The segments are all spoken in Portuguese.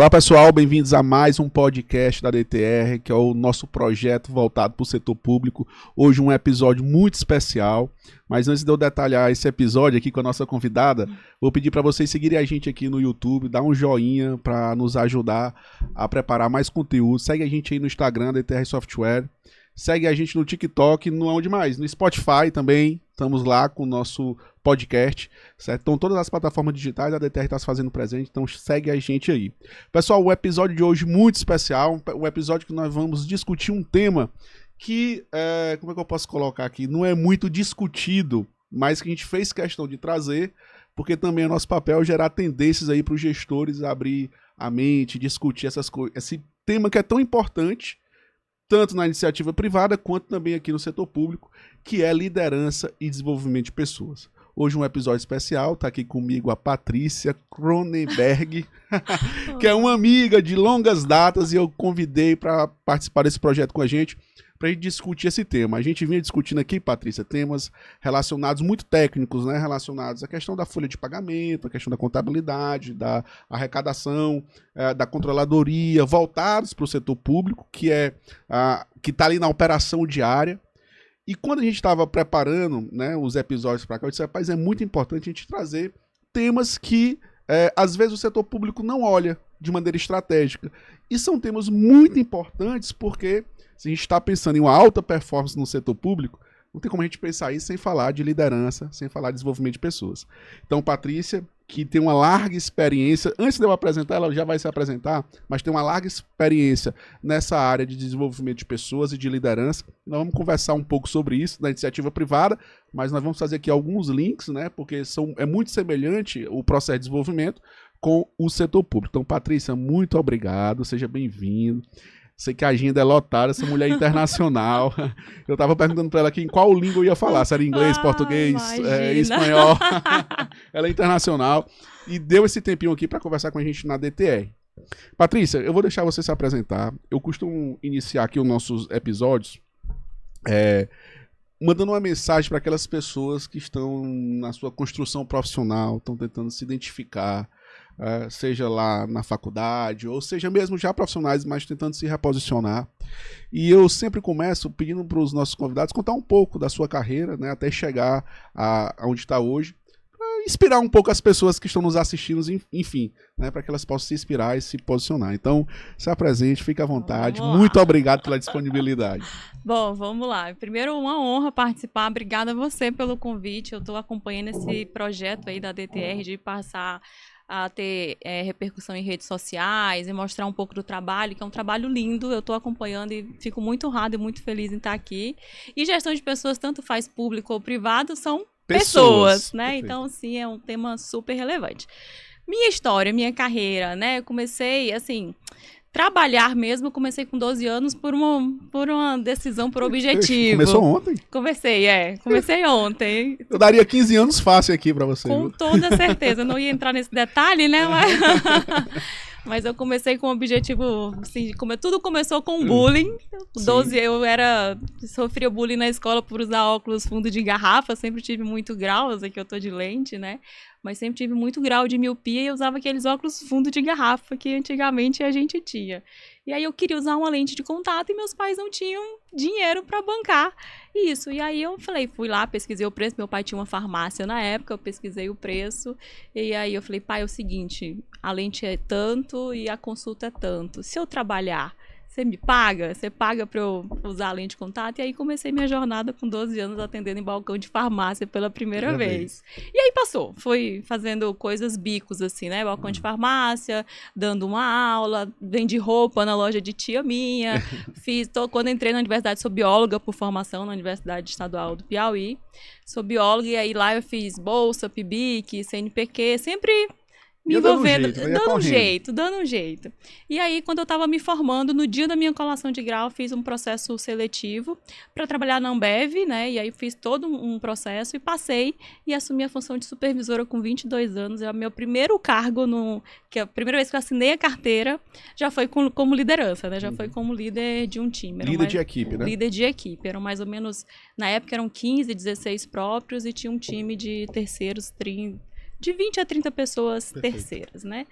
Olá pessoal, bem-vindos a mais um podcast da DTR, que é o nosso projeto voltado para o setor público. Hoje um episódio muito especial, mas antes de eu detalhar esse episódio aqui com a nossa convidada, vou pedir para vocês seguirem a gente aqui no YouTube, dar um joinha para nos ajudar a preparar mais conteúdo. Segue a gente aí no Instagram, DTR Software. Segue a gente no TikTok, no onde mais? No Spotify também, estamos lá com o nosso podcast, certo? Então todas as plataformas digitais a DTR está se fazendo presente, então segue a gente aí. Pessoal, o episódio de hoje muito especial, um episódio que nós vamos discutir um tema que, como é que eu posso colocar aqui? Não é muito discutido, mas que a gente fez questão de trazer, porque também é nosso papel gerar tendências aí para os gestores abrir a mente, discutir essas coisas, esse tema que é tão importante, tanto na iniciativa privada quanto também aqui no setor público, que é liderança e desenvolvimento de pessoas. Hoje um episódio especial, está aqui comigo a Patrícia Cronenberg, que é uma amiga de longas datas e eu convidei para participar desse projeto com a gente, para a gente discutir esse tema. A gente vinha discutindo aqui, Patrícia, temas relacionados, muito técnicos, né? Relacionados à questão da folha de pagamento, à questão da contabilidade, da arrecadação, da controladoria, voltados para o setor público, que está ali na operação diária. E quando a gente estava preparando, né, os episódios para cá, eu disse, rapaz, é muito importante a gente trazer temas que, às vezes, o setor público não olha de maneira estratégica. E são temas muito importantes porque, se a gente está pensando em uma alta performance no setor público, não tem como a gente pensar isso sem falar de liderança, sem falar de desenvolvimento de pessoas. Então, Patrícia, que tem uma larga experiência, antes de eu apresentar, ela já vai se apresentar, mas tem uma larga experiência nessa área de desenvolvimento de pessoas e de liderança. Nós vamos conversar um pouco sobre isso na iniciativa privada, mas nós vamos fazer aqui alguns links, né, porque é muito semelhante o processo de desenvolvimento com o setor público. Então, Patrícia, muito obrigado, seja bem-vindo. Sei que a agenda é lotada, essa mulher é internacional. Eu tava perguntando para ela aqui em qual língua eu ia falar, se era inglês, português, espanhol. Ela é internacional e deu esse tempinho aqui para conversar com a gente na DTR. Patrícia, eu vou deixar você se apresentar. Eu costumo iniciar aqui os nossos episódios mandando uma mensagem para aquelas pessoas que estão na sua construção profissional, estão tentando se identificar, seja lá na faculdade, ou seja mesmo já profissionais, mas tentando se reposicionar. E eu sempre começo pedindo para os nossos convidados contar um pouco da sua carreira, né, até chegar aonde está hoje, para inspirar um pouco as pessoas que estão nos assistindo, enfim, né, para que elas possam se inspirar e se posicionar. Então, se apresente, fique à vontade. Muito obrigado pela disponibilidade. Bom, vamos lá. Primeiro, uma honra participar. Obrigada a você pelo convite. Eu estou acompanhando esse projeto aí da DTR de passar a ter repercussão em redes sociais e mostrar um pouco do trabalho, que é um trabalho lindo. Eu estou acompanhando e fico muito honrada e muito feliz em estar aqui. E gestão de pessoas, tanto faz público ou privado, são pessoas, né? Perfeito. Então, sim, é um tema super relevante. Minha história, minha carreira, né? Eu comecei, assim, trabalhar mesmo, eu comecei com 12 anos por uma decisão, por objetivo. Começou ontem? Comecei ontem. Eu daria 15 anos fácil aqui pra você. Com toda certeza, eu não ia entrar nesse detalhe, né? Mas eu comecei com um objetivo, assim, tudo começou com bullying. 12, sofria bullying na escola por usar óculos fundo de garrafa, sempre tive muito grau, eu sei que eu tô de lente, né? Mas sempre tive muito grau de miopia e usava aqueles óculos fundo de garrafa que antigamente a gente tinha. E aí eu queria usar uma lente de contato e meus pais não tinham dinheiro para bancar isso. E aí eu fui lá, pesquisei o preço, meu pai tinha uma farmácia na época, eu pesquisei o preço, e aí eu falei, pai, é o seguinte, a lente é tanto e a consulta é tanto. Se eu trabalhar, você me paga? Você paga para eu usar a lente de contato? E aí comecei minha jornada com 12 anos atendendo em balcão de farmácia pela primeira vez. E aí passou. Fui fazendo coisas bicos, assim, né? Balcão de farmácia, dando uma aula, vendi roupa na loja de tia minha. Quando entrei na universidade, sou bióloga por formação na Universidade Estadual do Piauí. Sou bióloga e aí lá eu fiz bolsa, PIBIC, CNPq, sempre me envolvendo, dando um jeito. E aí, quando eu estava me formando, no dia da minha colação de grau, fiz um processo seletivo para trabalhar na Ambev, né? E aí fiz todo um processo e passei e assumi a função de supervisora com 22 anos. É o meu primeiro cargo, que a primeira vez que eu assinei a carteira, já foi como liderança, né? Já foi como líder de um time. Líder de equipe, né? Líder de equipe. Eram mais ou menos, na época eram 15, 16 próprios e tinha um time de terceiros, de 20 a 30 pessoas terceiras, né?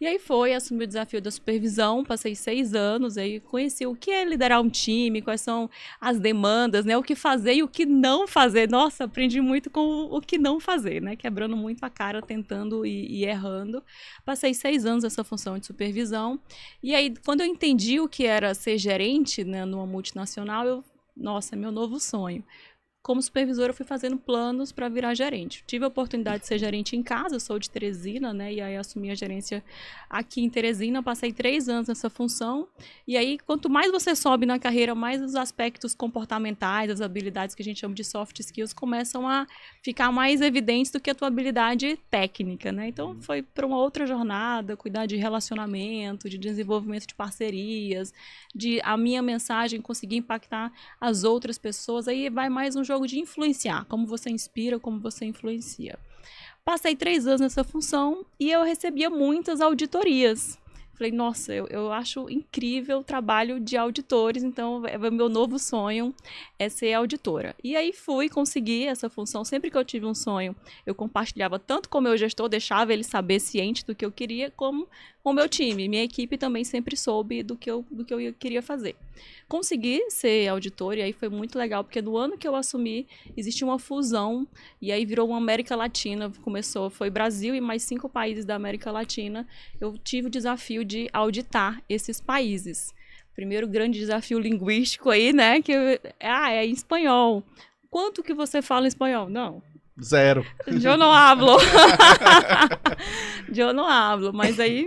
E aí assumi o desafio da supervisão, passei 6 anos, aí conheci o que é liderar um time, quais são as demandas, né? O que fazer e o que não fazer. Nossa, aprendi muito com o que não fazer, né? Quebrando muito a cara, tentando e errando. Passei 6 anos nessa função de supervisão. E aí, quando eu entendi o que era ser gerente, né, numa multinacional, nossa, é meu novo sonho. Como supervisora, eu fui fazendo planos para virar gerente. Tive a oportunidade de ser gerente em casa, eu sou de Teresina, né? E aí assumi a gerência aqui em Teresina, passei 3 anos nessa função. E aí, quanto mais você sobe na carreira, mais os aspectos comportamentais, as habilidades que a gente chama de soft skills, começam a ficar mais evidentes do que a tua habilidade técnica, né? Então, foi para uma outra jornada, cuidar de relacionamento, de desenvolvimento de parcerias, de a minha mensagem conseguir impactar as outras pessoas. Aí vai mais um jogo de influenciar, como você inspira, como você influencia. Passei 3 anos nessa função e eu recebia muitas auditorias. Falei, nossa, eu acho incrível o trabalho de auditores, então o meu novo sonho é ser auditora. E aí consegui essa função. Sempre que eu tive um sonho, eu compartilhava tanto com o meu gestor, deixava ele saber ciente do que eu queria, como com o meu time. Minha equipe também sempre soube do que eu queria fazer. Consegui ser auditora e aí foi muito legal, porque no ano que eu assumi, existia uma fusão e aí virou uma América Latina, foi Brasil e mais 5 países da América Latina. Eu tive o desafio de auditar esses países. Primeiro grande desafio linguístico aí, né, é em espanhol. Quanto que você fala em espanhol? Não. 0. Eu não hablo. Eu não hablo, mas aí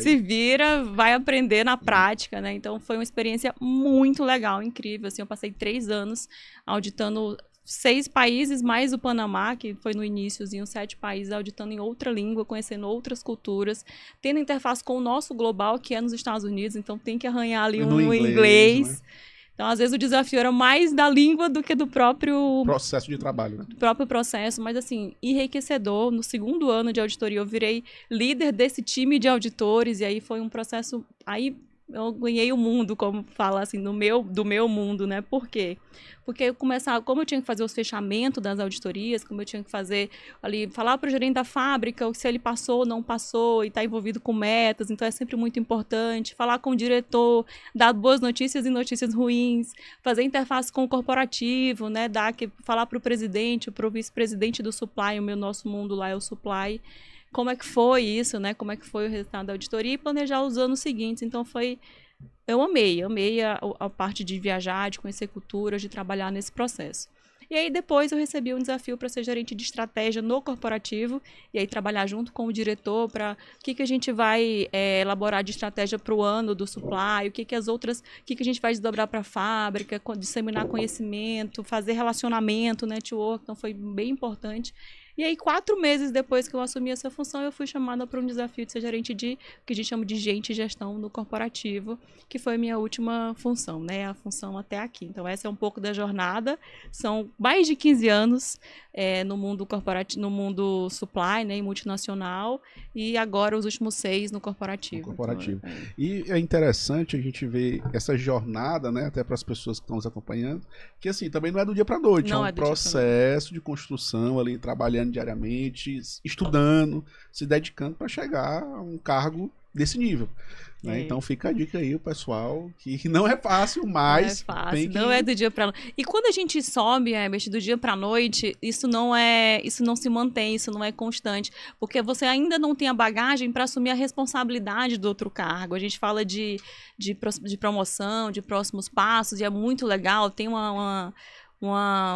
se vira, vai aprender na prática, né? Então foi uma experiência muito legal, incrível. Assim, eu passei 3 anos auditando 6 países, mais o Panamá, que foi no iniciozinho, 7 países, auditando em outra língua, conhecendo outras culturas, tendo interface com o nosso global, que é nos Estados Unidos, então tem que arranhar ali um inglês. Né? Então, às vezes, o desafio era mais da língua do que do próprio processo de trabalho, né? Do próprio processo, mas assim, enriquecedor. No 2º ano de auditoria, eu virei líder desse time de auditores, e aí foi um processo. Aí eu ganhei o mundo, como fala assim, do meu mundo, né? Por quê? Porque eu começava, como eu tinha que fazer os fechamentos das auditorias, como eu tinha que fazer ali, falar para o gerente da fábrica se ele passou ou não passou e está envolvido com metas, então é sempre muito importante. Falar com o diretor, dar boas notícias e notícias ruins, fazer interface com o corporativo, né? Falar para o presidente, para o vice-presidente do supply, nosso mundo lá é o supply. Como é que foi isso, né? Como é que foi o resultado da auditoria e planejar os anos seguintes. Então, eu amei a parte de viajar, de conhecer culturas, de trabalhar nesse processo. E aí, depois, eu recebi um desafio para ser gerente de estratégia no corporativo, e aí trabalhar junto com o diretor para o que a gente vai elaborar de estratégia para o ano do supply, o que a gente vai desdobrar para a fábrica, disseminar conhecimento, fazer relacionamento, network, então foi bem importante. E aí, 4 meses depois que eu assumi essa função, eu fui chamada para um desafio de ser gerente de o que a gente chama de gente e gestão no corporativo, que foi a minha última função, né? A função até aqui. Então, essa é um pouco da jornada. São mais de 15 anos no mundo corporativo, no mundo supply, né? E multinacional. E agora, os últimos 6 no corporativo. Então, E é interessante a gente ver essa jornada, né? Até para as pessoas que estão nos acompanhando, que assim, também não é do dia para a noite. Não é um processo de construção ali, trabalhando diariamente, estudando, se dedicando para chegar a um cargo desse nível. Né? Então fica a dica aí, o pessoal, que não é fácil, mas não é fácil, não é do dia para noite. E quando a gente sobe, do dia para noite, isso não se mantém, isso não é constante, porque você ainda não tem a bagagem para assumir a responsabilidade do outro cargo. A gente fala de promoção, de próximos passos, e é muito legal, tem um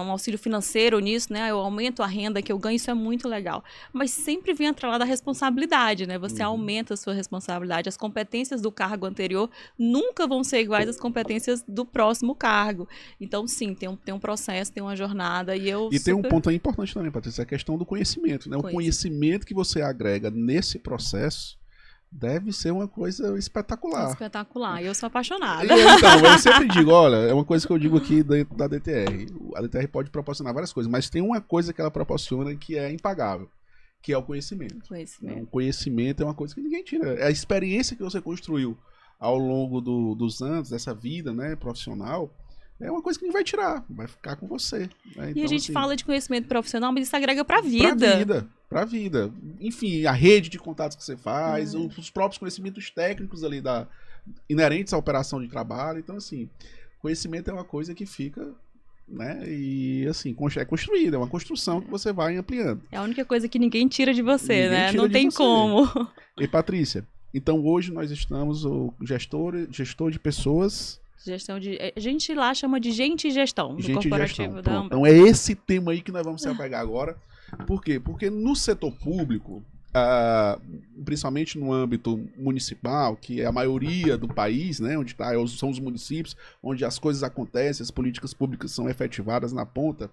auxílio financeiro nisso, né? Eu aumento a renda que eu ganho, isso é muito legal. Mas sempre vem atrelado a responsabilidade, né? Você aumenta a sua responsabilidade. As competências do cargo anterior nunca vão ser iguais às competências do próximo cargo. Então, sim, tem um processo, tem uma jornada. E tem um ponto aí importante também, Patrícia, a questão do conhecimento, né? O conhecimento que você agrega nesse processo deve ser uma coisa espetacular. Espetacular. Eu sou apaixonada. Então, eu sempre digo, olha, é uma coisa que eu digo aqui da DTR. A DTR pode proporcionar várias coisas, mas tem uma coisa que ela proporciona que é impagável, que é o conhecimento. O conhecimento é uma coisa que ninguém tira. É a experiência que você construiu ao longo dos anos, dessa vida, né, profissional, é uma coisa que não vai tirar, vai ficar com você. Né? E então, a gente assim, fala de conhecimento profissional, mas isso agrega pra vida. Pra vida. Enfim, a rede de contatos que você faz, os próprios conhecimentos técnicos ali inerentes à operação de trabalho. Então, assim, conhecimento é uma coisa que fica, né? E, assim, é construída, é uma construção que você vai ampliando. É a única coisa que ninguém tira de você, Ninguém né? tira Não de tem você. como. E, Patrícia, então hoje nós estamos o gestor de pessoas... Gestão de. A gente lá chama de gente e gestão, do Gente e corporativo gestão. da Pronto. Ambev. Então é esse tema aí que nós vamos se apegar agora. Por quê? Porque no setor público, principalmente no âmbito municipal, que é a maioria do país, né, onde são os municípios, onde as coisas acontecem, as políticas públicas são efetivadas na ponta,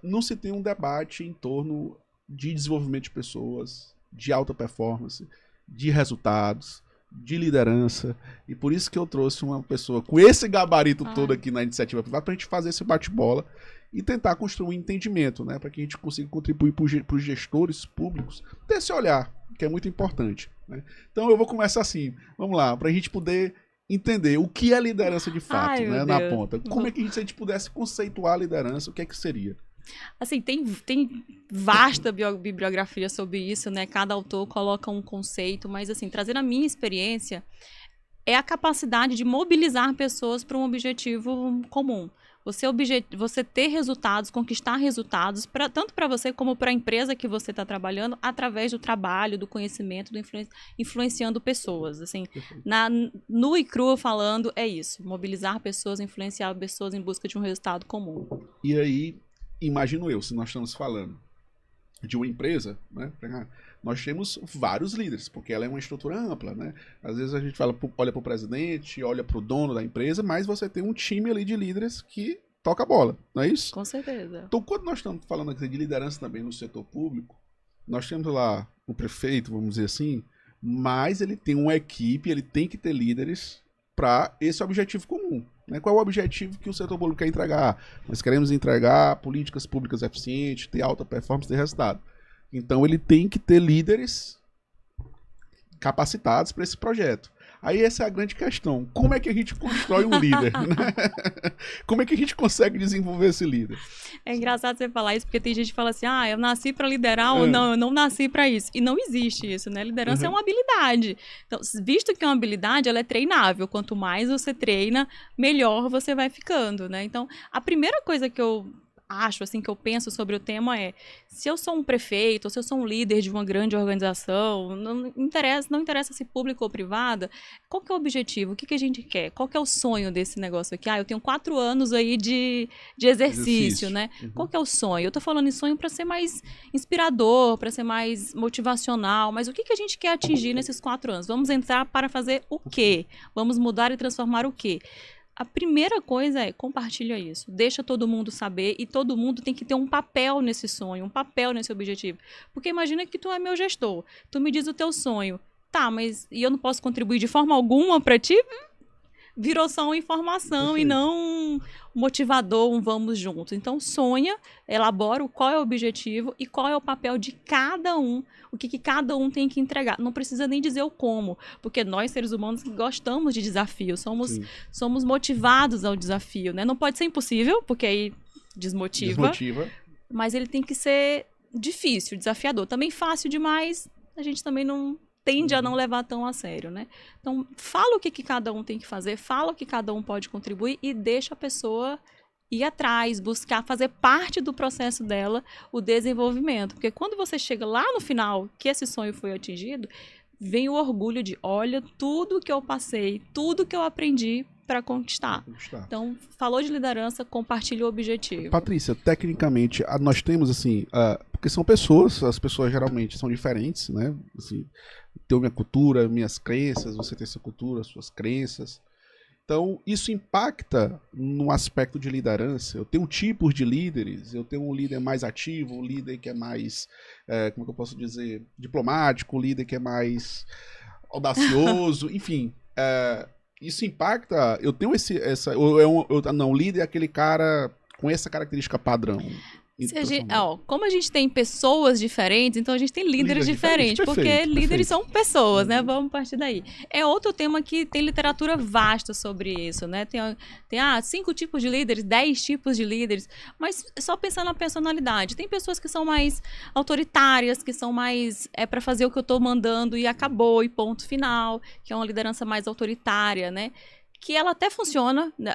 não se tem um debate em torno de desenvolvimento de pessoas, de alta performance, de resultados, de liderança, e por isso que eu trouxe uma pessoa com esse gabarito todo aqui na iniciativa privada, para a gente fazer esse bate-bola e tentar construir um entendimento, né, para que a gente consiga contribuir para os gestores públicos desse olhar, que é muito importante. Né? Então eu vou começar assim, vamos lá, para a gente poder entender o que é liderança de fato, né, na ponta. Como é que se a gente pudesse conceituar a liderança, o que é que seria? Assim, tem vasta bibliografia sobre isso, né? Cada autor coloca um conceito, mas assim, trazendo a minha experiência, é a capacidade de mobilizar pessoas para um objetivo comum. Você ter resultados, conquistar resultados, tanto para você como para a empresa que você está trabalhando, através do trabalho, do conhecimento, influenciando pessoas. Assim, nu e cru falando, é isso. Mobilizar pessoas, influenciar pessoas em busca de um resultado comum. E aí, imagino eu, se nós estamos falando de uma empresa, né, nós temos vários líderes, porque ela é uma estrutura ampla, né? Às vezes a gente olha para o presidente, olha para o dono da empresa, mas você tem um time ali de líderes que toca a bola, não é isso? Com certeza. Então, quando nós estamos falando aqui de liderança também no setor público, nós temos lá o prefeito, vamos dizer assim, mas ele tem uma equipe, ele tem que ter líderes para esse objetivo comum. Né? Qual é o objetivo que o setor público quer entregar? Nós queremos entregar políticas públicas eficientes, ter alta performance, ter resultado. Então ele tem que ter líderes capacitados para esse projeto. Aí essa é a grande questão. Como é que a gente constrói um líder? Né? Como é que a gente consegue desenvolver esse líder? É engraçado você falar isso, porque tem gente que fala assim, eu nasci para liderar ou não, eu não nasci para isso. E não existe isso, né? Liderança é uma habilidade. Então, visto que é uma habilidade, ela é treinável. Quanto mais você treina, melhor você vai ficando, né? Então, a primeira coisa que eu acho, assim, que eu penso sobre o tema é, se eu sou um prefeito, ou se eu sou um líder de uma grande organização, não interessa se público ou privada, qual que é o objetivo? O que a gente quer? Qual que é o sonho desse negócio aqui? Eu tenho 4 anos aí de exercício, né? Qual que é o sonho? Eu tô falando em sonho para ser mais inspirador, para ser mais motivacional, mas o que a gente quer atingir nesses 4 anos? Vamos entrar para fazer o quê? Vamos mudar e transformar o quê? A primeira coisa é, compartilha isso, deixa todo mundo saber e todo mundo tem que ter um papel nesse sonho, um papel nesse objetivo. Porque imagina que tu é meu gestor, tu me diz o teu sonho, tá, mas e eu não posso contribuir de forma alguma para ti? Virou só uma informação. Perfeito. E não um motivador, um vamos juntos. Então sonha, elabora qual é o objetivo e qual é o papel de cada um, o que cada um tem que entregar. Não precisa nem dizer o como, porque nós, seres humanos, gostamos de desafios, somos motivados ao desafio, né? Não pode ser impossível, porque aí desmotiva. Mas ele tem que ser difícil, desafiador. Também fácil demais, a gente também não tende a não levar tão a sério, né? Então, fala o que cada um tem que fazer, fala o que cada um pode contribuir e deixa a pessoa ir atrás, buscar, fazer parte do processo dela, o desenvolvimento. Porque quando você chega lá no final, que esse sonho foi atingido, vem o orgulho de, olha, tudo que eu passei, tudo que eu aprendi para conquistar. Então, falou de liderança, compartilha o objetivo. Patrícia, tecnicamente, nós temos assim, porque são pessoas, as pessoas geralmente são diferentes, né? Assim, tenho minha cultura, minhas crenças, você tem sua cultura, suas crenças. Então, isso impacta no aspecto de liderança. Eu tenho tipos de líderes, eu tenho um líder mais ativo, um líder que é mais, como é que eu posso dizer, diplomático, um líder que é mais audacioso, enfim. Isso impacta, eu tenho o líder é aquele cara com essa característica padrão. Como a gente tem pessoas diferentes, então a gente tem líderes diferentes, porque líderes são pessoas, né? Vamos partir daí. É outro tema que tem literatura vasta sobre isso, né? Tem 5 tipos de líderes, 10 tipos de líderes, mas só pensando na personalidade. Tem pessoas que são mais autoritárias, que são mais para fazer o que eu estou mandando e acabou, e ponto final, que é uma liderança mais autoritária, né? Que ela até funciona, né?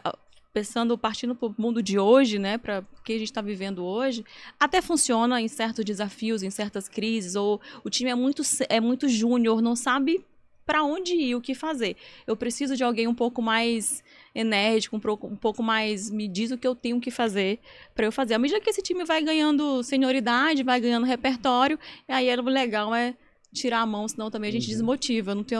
Partindo para o mundo de hoje, né, para o que a gente está vivendo hoje, até funciona em certos desafios, em certas crises, ou o time é muito júnior, não sabe para onde ir, o que fazer. Eu preciso de alguém um pouco mais enérgico, um pouco mais me diz o que eu tenho que fazer para eu fazer. À medida que esse time vai ganhando senioridade, vai ganhando repertório, aí o legal é tirar a mão, senão também a gente desmotiva, não tem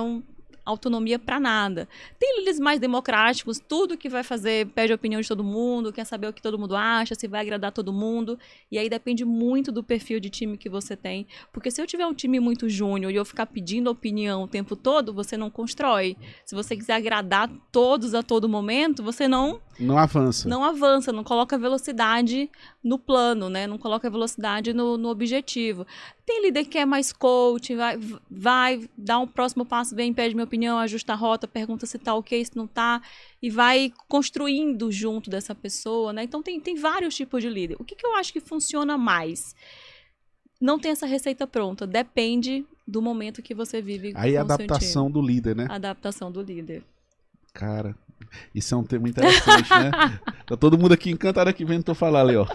autonomia para nada. Tem líderes mais democráticos, tudo que vai fazer pede a opinião de todo mundo, quer saber o que todo mundo acha, se vai agradar todo mundo, e aí depende muito do perfil de time que você tem, porque se eu tiver um time muito júnior e eu ficar pedindo opinião o tempo todo, você não constrói. Se você quiser agradar todos a todo momento, você não avança. Não avança, não coloca velocidade no plano, né? Não coloca velocidade no objetivo. Tem líder que é mais coach, vai dar um próximo passo, vem, pede minha opinião, ajusta a rota, pergunta se tá ok, se não tá, e vai construindo junto dessa pessoa, né? Então tem vários tipos de líder. O que eu acho que funciona mais? Não tem essa receita pronta, depende do momento que você vive. Aí a adaptação do líder, né? Adaptação do líder. Cara, isso é um tema interessante, né? Tá todo mundo aqui encantado aqui vendo tu falar, Léo.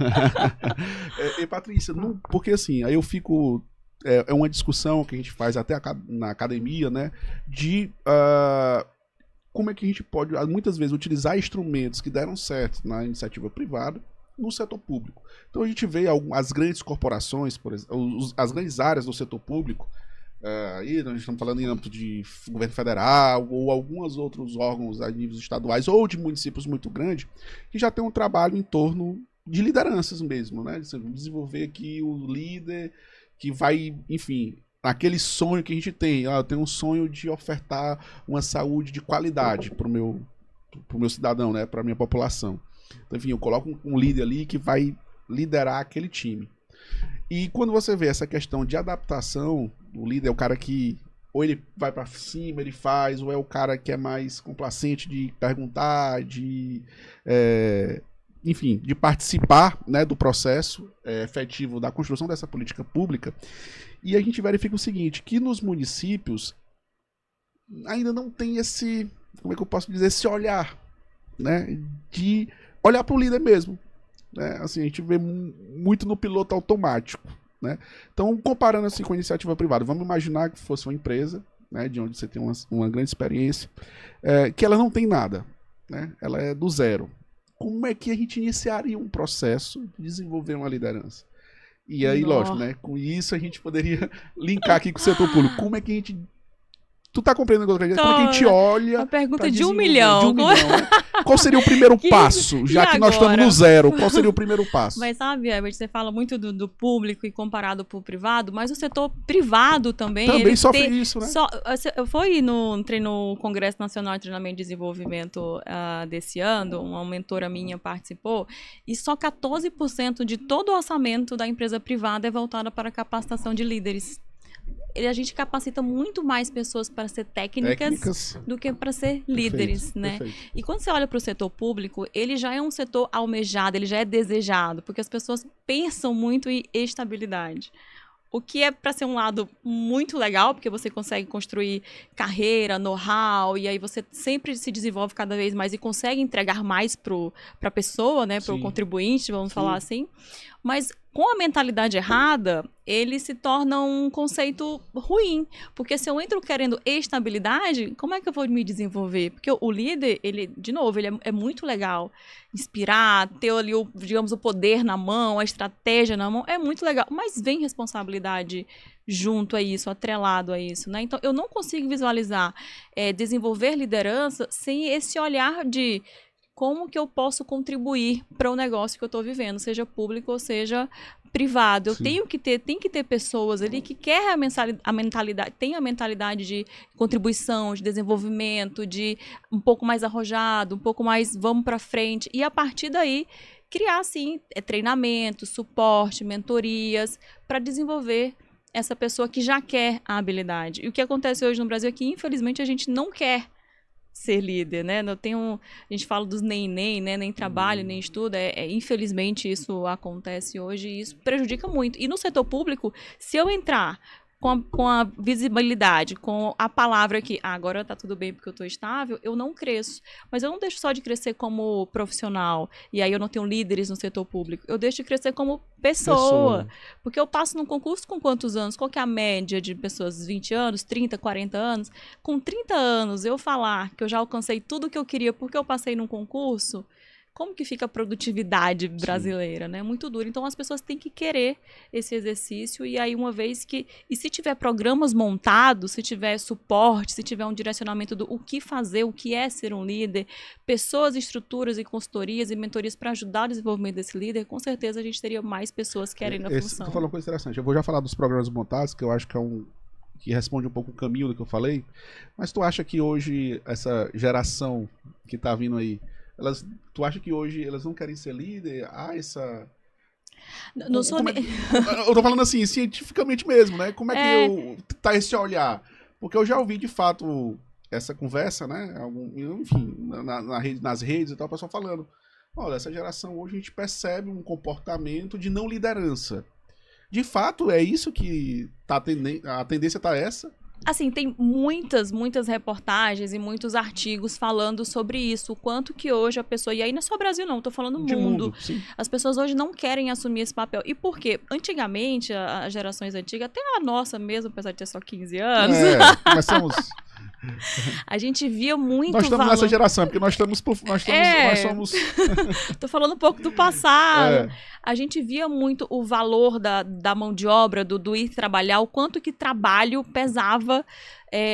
E Patrícia, porque assim, aí eu fico... É uma discussão que a gente faz até na academia, né? De como é que a gente pode, muitas vezes, utilizar instrumentos que deram certo na iniciativa privada no setor público. Então a gente vê as grandes corporações, por exemplo, as grandes áreas do setor público, aí nós estamos falando em âmbito de governo federal ou alguns outros órgãos a níveis estaduais ou de municípios muito grandes, que já tem um trabalho em torno de lideranças mesmo, né? Desenvolver aqui o líder que vai, enfim, aquele sonho que a gente tem. Eu tenho um sonho de ofertar uma saúde de qualidade para o meu cidadão, né? Para a minha população. Então, enfim, eu coloco um líder ali que vai liderar aquele time. E quando você vê essa questão de adaptação, o líder é o cara que ou ele vai para cima, ele faz, ou é o cara que é mais complacente de perguntar, enfim, de participar, né, do processo efetivo da construção dessa política pública. E a gente verifica o seguinte, que nos municípios ainda não tem esse, como é que eu posso dizer, esse olhar, né, de olhar para o líder mesmo. Né? Assim, a gente vê muito no piloto automático. Né? Então, comparando assim com a iniciativa privada, vamos imaginar que fosse uma empresa, né, de onde você tem uma grande experiência, que ela não tem nada, né? Ela é do zero. Como é que a gente iniciaria um processo de desenvolver uma liderança? E aí, lógico, né, com isso a gente poderia linkar aqui com o setor público. Como é que a gente... Tu tá compreendendo o que eu tô... Como é que a gente olha... Uma pergunta de 1 milhão. De 1 milhão, né? Qual seria o primeiro passo? Já que nós estamos no zero, qual seria o primeiro passo? Mas sabe, Herbert, você fala muito do público e comparado com o privado, mas o setor privado também... Também sofre isso, né? Eu entrei no Congresso Nacional de Treinamento e Desenvolvimento desse ano, uma mentora minha participou, e só 14% de todo o orçamento da empresa privada é voltada para a capacitação de líderes. A gente capacita muito mais pessoas para ser técnicas do que para ser líderes, né? Perfeito. E quando você olha para o setor público, ele já é um setor almejado, ele já é desejado, porque as pessoas pensam muito em estabilidade. O que é para ser um lado muito legal, porque você consegue construir carreira, know-how, e aí você sempre se desenvolve cada vez mais e consegue entregar mais para a pessoa, né? Para o contribuinte, vamos falar assim. Mas com a mentalidade errada, ele se torna um conceito ruim. Porque se eu entro querendo estabilidade, como é que eu vou me desenvolver? Porque o líder, ele é muito legal. Inspirar, ter ali, digamos, o poder na mão, a estratégia na mão, é muito legal. Mas vem responsabilidade junto a isso, atrelado a isso, né? Então, eu não consigo visualizar desenvolver liderança sem esse olhar de como que eu posso contribuir para o negócio que eu estou vivendo, seja público ou seja privado. Eu tenho que ter pessoas ali que querem a mentalidade, tem a mentalidade de contribuição, de desenvolvimento, de um pouco mais arrojado, um pouco mais vamos para frente. E a partir daí, criar, sim, treinamento, suporte, mentorias, para desenvolver essa pessoa que já quer a habilidade. E o que acontece hoje no Brasil é que, infelizmente, a gente não quer ser líder, né? A gente fala dos nem, né? Nem trabalho, nem estudo. Infelizmente, isso acontece hoje e isso prejudica muito. E no setor público, se eu entrar com a visibilidade, com a palavra que agora tá tudo bem porque eu tô estável, eu não cresço. Mas eu não deixo só de crescer como profissional, e aí eu não tenho líderes no setor público. Eu deixo de crescer como pessoa. Porque eu passo num concurso com quantos anos? Qual que é a média de pessoas? 20 anos, 30, 40 anos? Com 30 anos, eu falar que eu já alcancei tudo que eu queria porque eu passei num concurso, como que fica a produtividade brasileira, né? Muito duro. Então, as pessoas têm que querer esse exercício e aí e se tiver programas montados, se tiver suporte, se tiver um direcionamento do o que fazer, o que é ser um líder, pessoas, estruturas e consultorias e mentorias para ajudar o desenvolvimento desse líder, com certeza a gente teria mais pessoas querendo a função. Você falou uma coisa interessante. Eu vou já falar dos programas montados, que eu acho que que responde um pouco o caminho do que eu falei, mas tu acha que hoje essa geração que tá vindo aí, tu acha que hoje elas não querem ser líder? Não sou... Eu tô falando assim, cientificamente mesmo, né? Como é que tá esse olhar? Porque eu já ouvi, de fato, essa conversa, né? Enfim, nas redes e tal, o pessoal falando, olha, essa geração hoje a gente percebe um comportamento de não liderança. De fato, é isso que a tendência tá essa? Assim, tem muitas reportagens e muitos artigos falando sobre isso, o quanto que hoje a pessoa, e aí não é só Brasil não, tô falando mundo. As pessoas hoje não querem assumir esse papel. E por quê? Antigamente, as gerações antigas, até a nossa mesmo, apesar de ter só 15 anos, nós somos... a gente via muito Nós estamos nessa geração, porque nós somos... Tô falando um pouco do passado. A gente via muito o valor da mão de obra, do ir trabalhar, o quanto que trabalho pesava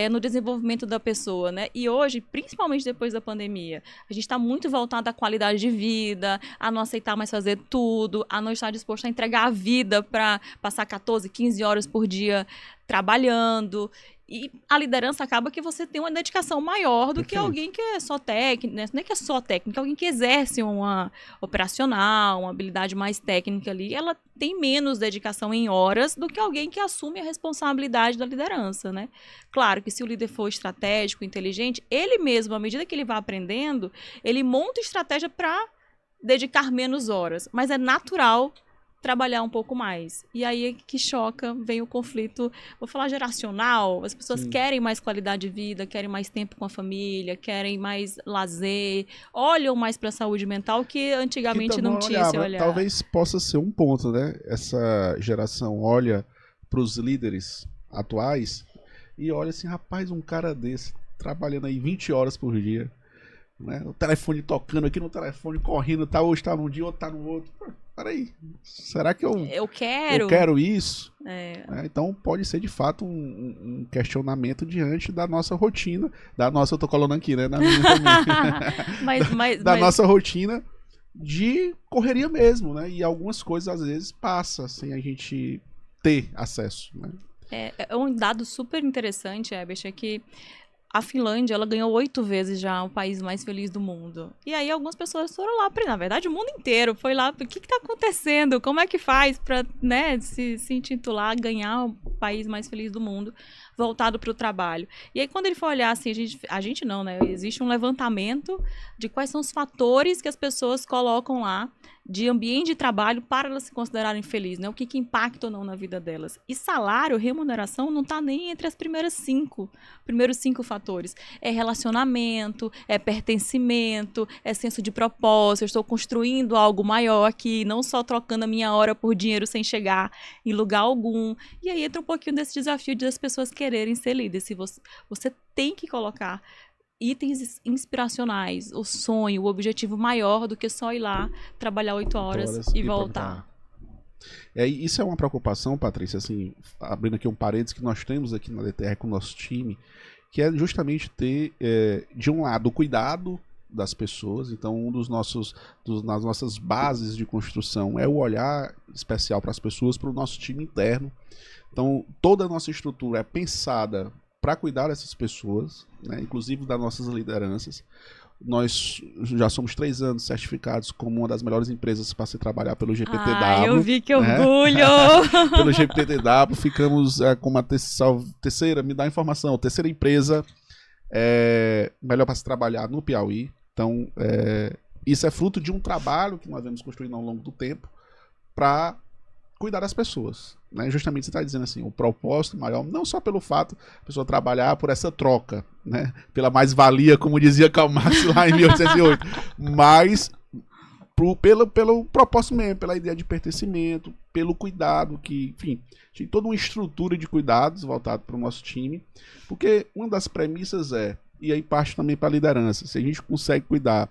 no desenvolvimento da pessoa, né? E hoje, principalmente depois da pandemia, a gente está muito voltado à qualidade de vida, a não aceitar mais fazer tudo, a não estar disposto a entregar a vida para passar 14, 15 horas por dia trabalhando. E a liderança acaba que você tem uma dedicação maior do que alguém que é só técnico, né? Não é que é só técnico, é alguém que exerce uma operacional, uma habilidade mais técnica ali. Ela tem menos dedicação em horas do que alguém que assume a responsabilidade da liderança, né? Claro que se o líder for estratégico, inteligente, ele mesmo, à medida que ele vai aprendendo, ele monta estratégia para dedicar menos horas. Mas é natural trabalhar um pouco mais. E aí é que choca, vem o conflito, vou falar geracional, as pessoas querem mais qualidade de vida, querem mais tempo com a família, querem mais lazer, olham mais para a saúde mental que antigamente não tinha esse olhar. Talvez possa ser um ponto, né? Essa geração olha para os líderes atuais e olha assim, rapaz, um cara desse trabalhando aí 20 horas por dia, né? O telefone tocando aqui no telefone, correndo, hoje tá num dia, outro tá no outro. Peraí, será que eu quero isso? Então pode ser de fato um questionamento diante da nossa rotina, eu tô colando aqui, né? Na minha também. Da nossa rotina de correria mesmo, né? E algumas coisas às vezes passam sem a gente ter acesso, né? É um dado super interessante, Herbert, é que a Finlândia, ela ganhou 8 vezes já o país mais feliz do mundo. E aí algumas pessoas foram lá, na verdade o mundo inteiro foi lá, o que está acontecendo? Como é que faz para, né, se intitular, ganhar o país mais feliz do mundo, voltado para o trabalho? E aí quando ele foi olhar assim, a gente não, né? Existe um levantamento de quais são os fatores que as pessoas colocam lá de ambiente de trabalho para elas se considerarem felizes, né? O que impacta ou não na vida delas. E salário, remuneração, não está nem entre as primeiros 5 fatores. É relacionamento, é pertencimento, é senso de propósito, eu estou construindo algo maior aqui, não só trocando a minha hora por dinheiro sem chegar em lugar algum. E aí entra um pouquinho desse desafio de as pessoas quererem ser líderes. Se você tem que colocar itens inspiracionais, o sonho, o objetivo maior do que só ir lá, trabalhar 8 horas e voltar. Isso é uma preocupação, Patrícia, assim, abrindo aqui um parênteses que nós temos aqui na DTR com o nosso time, que é justamente ter, de um lado, o cuidado, das pessoas. Então, nas nossas bases de construção é o olhar especial para as pessoas, para o nosso time interno. Então, toda a nossa estrutura é pensada para cuidar dessas pessoas, né, inclusive das nossas lideranças. Nós já somos 3 anos certificados como uma das melhores empresas para se trabalhar pelo GPTW. Ah, eu vi, que orgulho! Pelo GPTW, ficamos como a terceira, me dá informação, terceira empresa melhor para se trabalhar no Piauí. Então, isso é fruto de um trabalho que nós vamos construindo ao longo do tempo para cuidar das pessoas, né? Justamente você está dizendo assim, o propósito maior, não só pelo fato da pessoa trabalhar por essa troca, né? Pela mais-valia, como dizia Karl Marx lá em 1808, mas pelo propósito mesmo, pela ideia de pertencimento, pelo cuidado, que, enfim, tem toda uma estrutura de cuidados voltado para o nosso time, porque uma das premissas e aí parte também para a liderança, se a gente consegue cuidar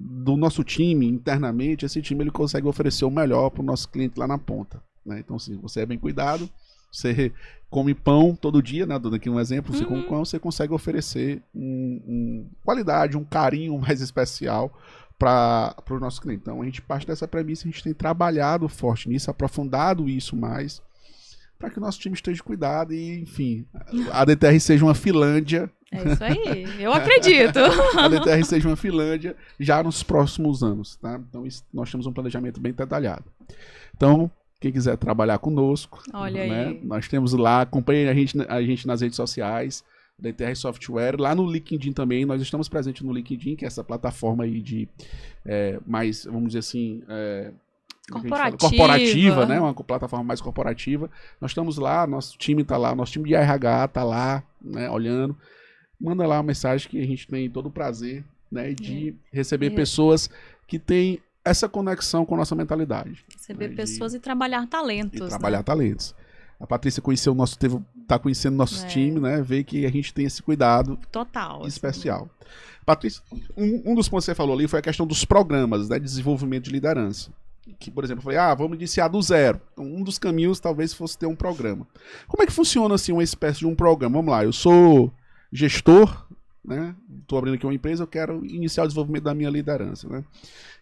do nosso time internamente, esse time ele consegue oferecer o melhor para o nosso cliente lá na ponta, né? Então, se você é bem cuidado, você come pão todo dia, né? Dando aqui um exemplo, você come pão, você consegue oferecer qualidade, um carinho mais especial para o nosso cliente. Então, a gente parte dessa premissa, a gente tem trabalhado forte nisso, aprofundado isso mais, para que o nosso time esteja cuidado e, enfim, a DTR seja uma Finlândia. É isso aí, eu acredito. A DTR seja uma Finlândia já nos próximos anos, tá? Então, nós temos um planejamento bem detalhado. Então, quem quiser trabalhar conosco, olha, né? aí. Nós temos lá, acompanhe a gente nas redes sociais, DTR Software, lá no LinkedIn também, nós estamos presentes no LinkedIn, que é essa plataforma aí de mais, vamos dizer assim, corporativa, né? Uma plataforma mais corporativa. Nós estamos lá, nosso time está lá, nosso time de RH está lá, né? Olhando. Manda lá uma mensagem que a gente tem todo o prazer, né? De receber pessoas que têm essa conexão com a nossa mentalidade. Receber pessoas e trabalhar talentos. Talentos. A Patrícia conheceu tá conhecendo nosso time, né? Ver que a gente tem esse cuidado total especial. Assim. Patrícia, um dos pontos que você falou ali foi a questão dos programas, né? De desenvolvimento de liderança. Que, por exemplo, eu falei, vamos iniciar do zero. Então, um dos caminhos talvez fosse ter um programa. Como é que funciona assim uma espécie de um programa? Vamos lá, eu sou gestor, né? Estou abrindo aqui uma empresa, eu quero iniciar o desenvolvimento da minha liderança, né?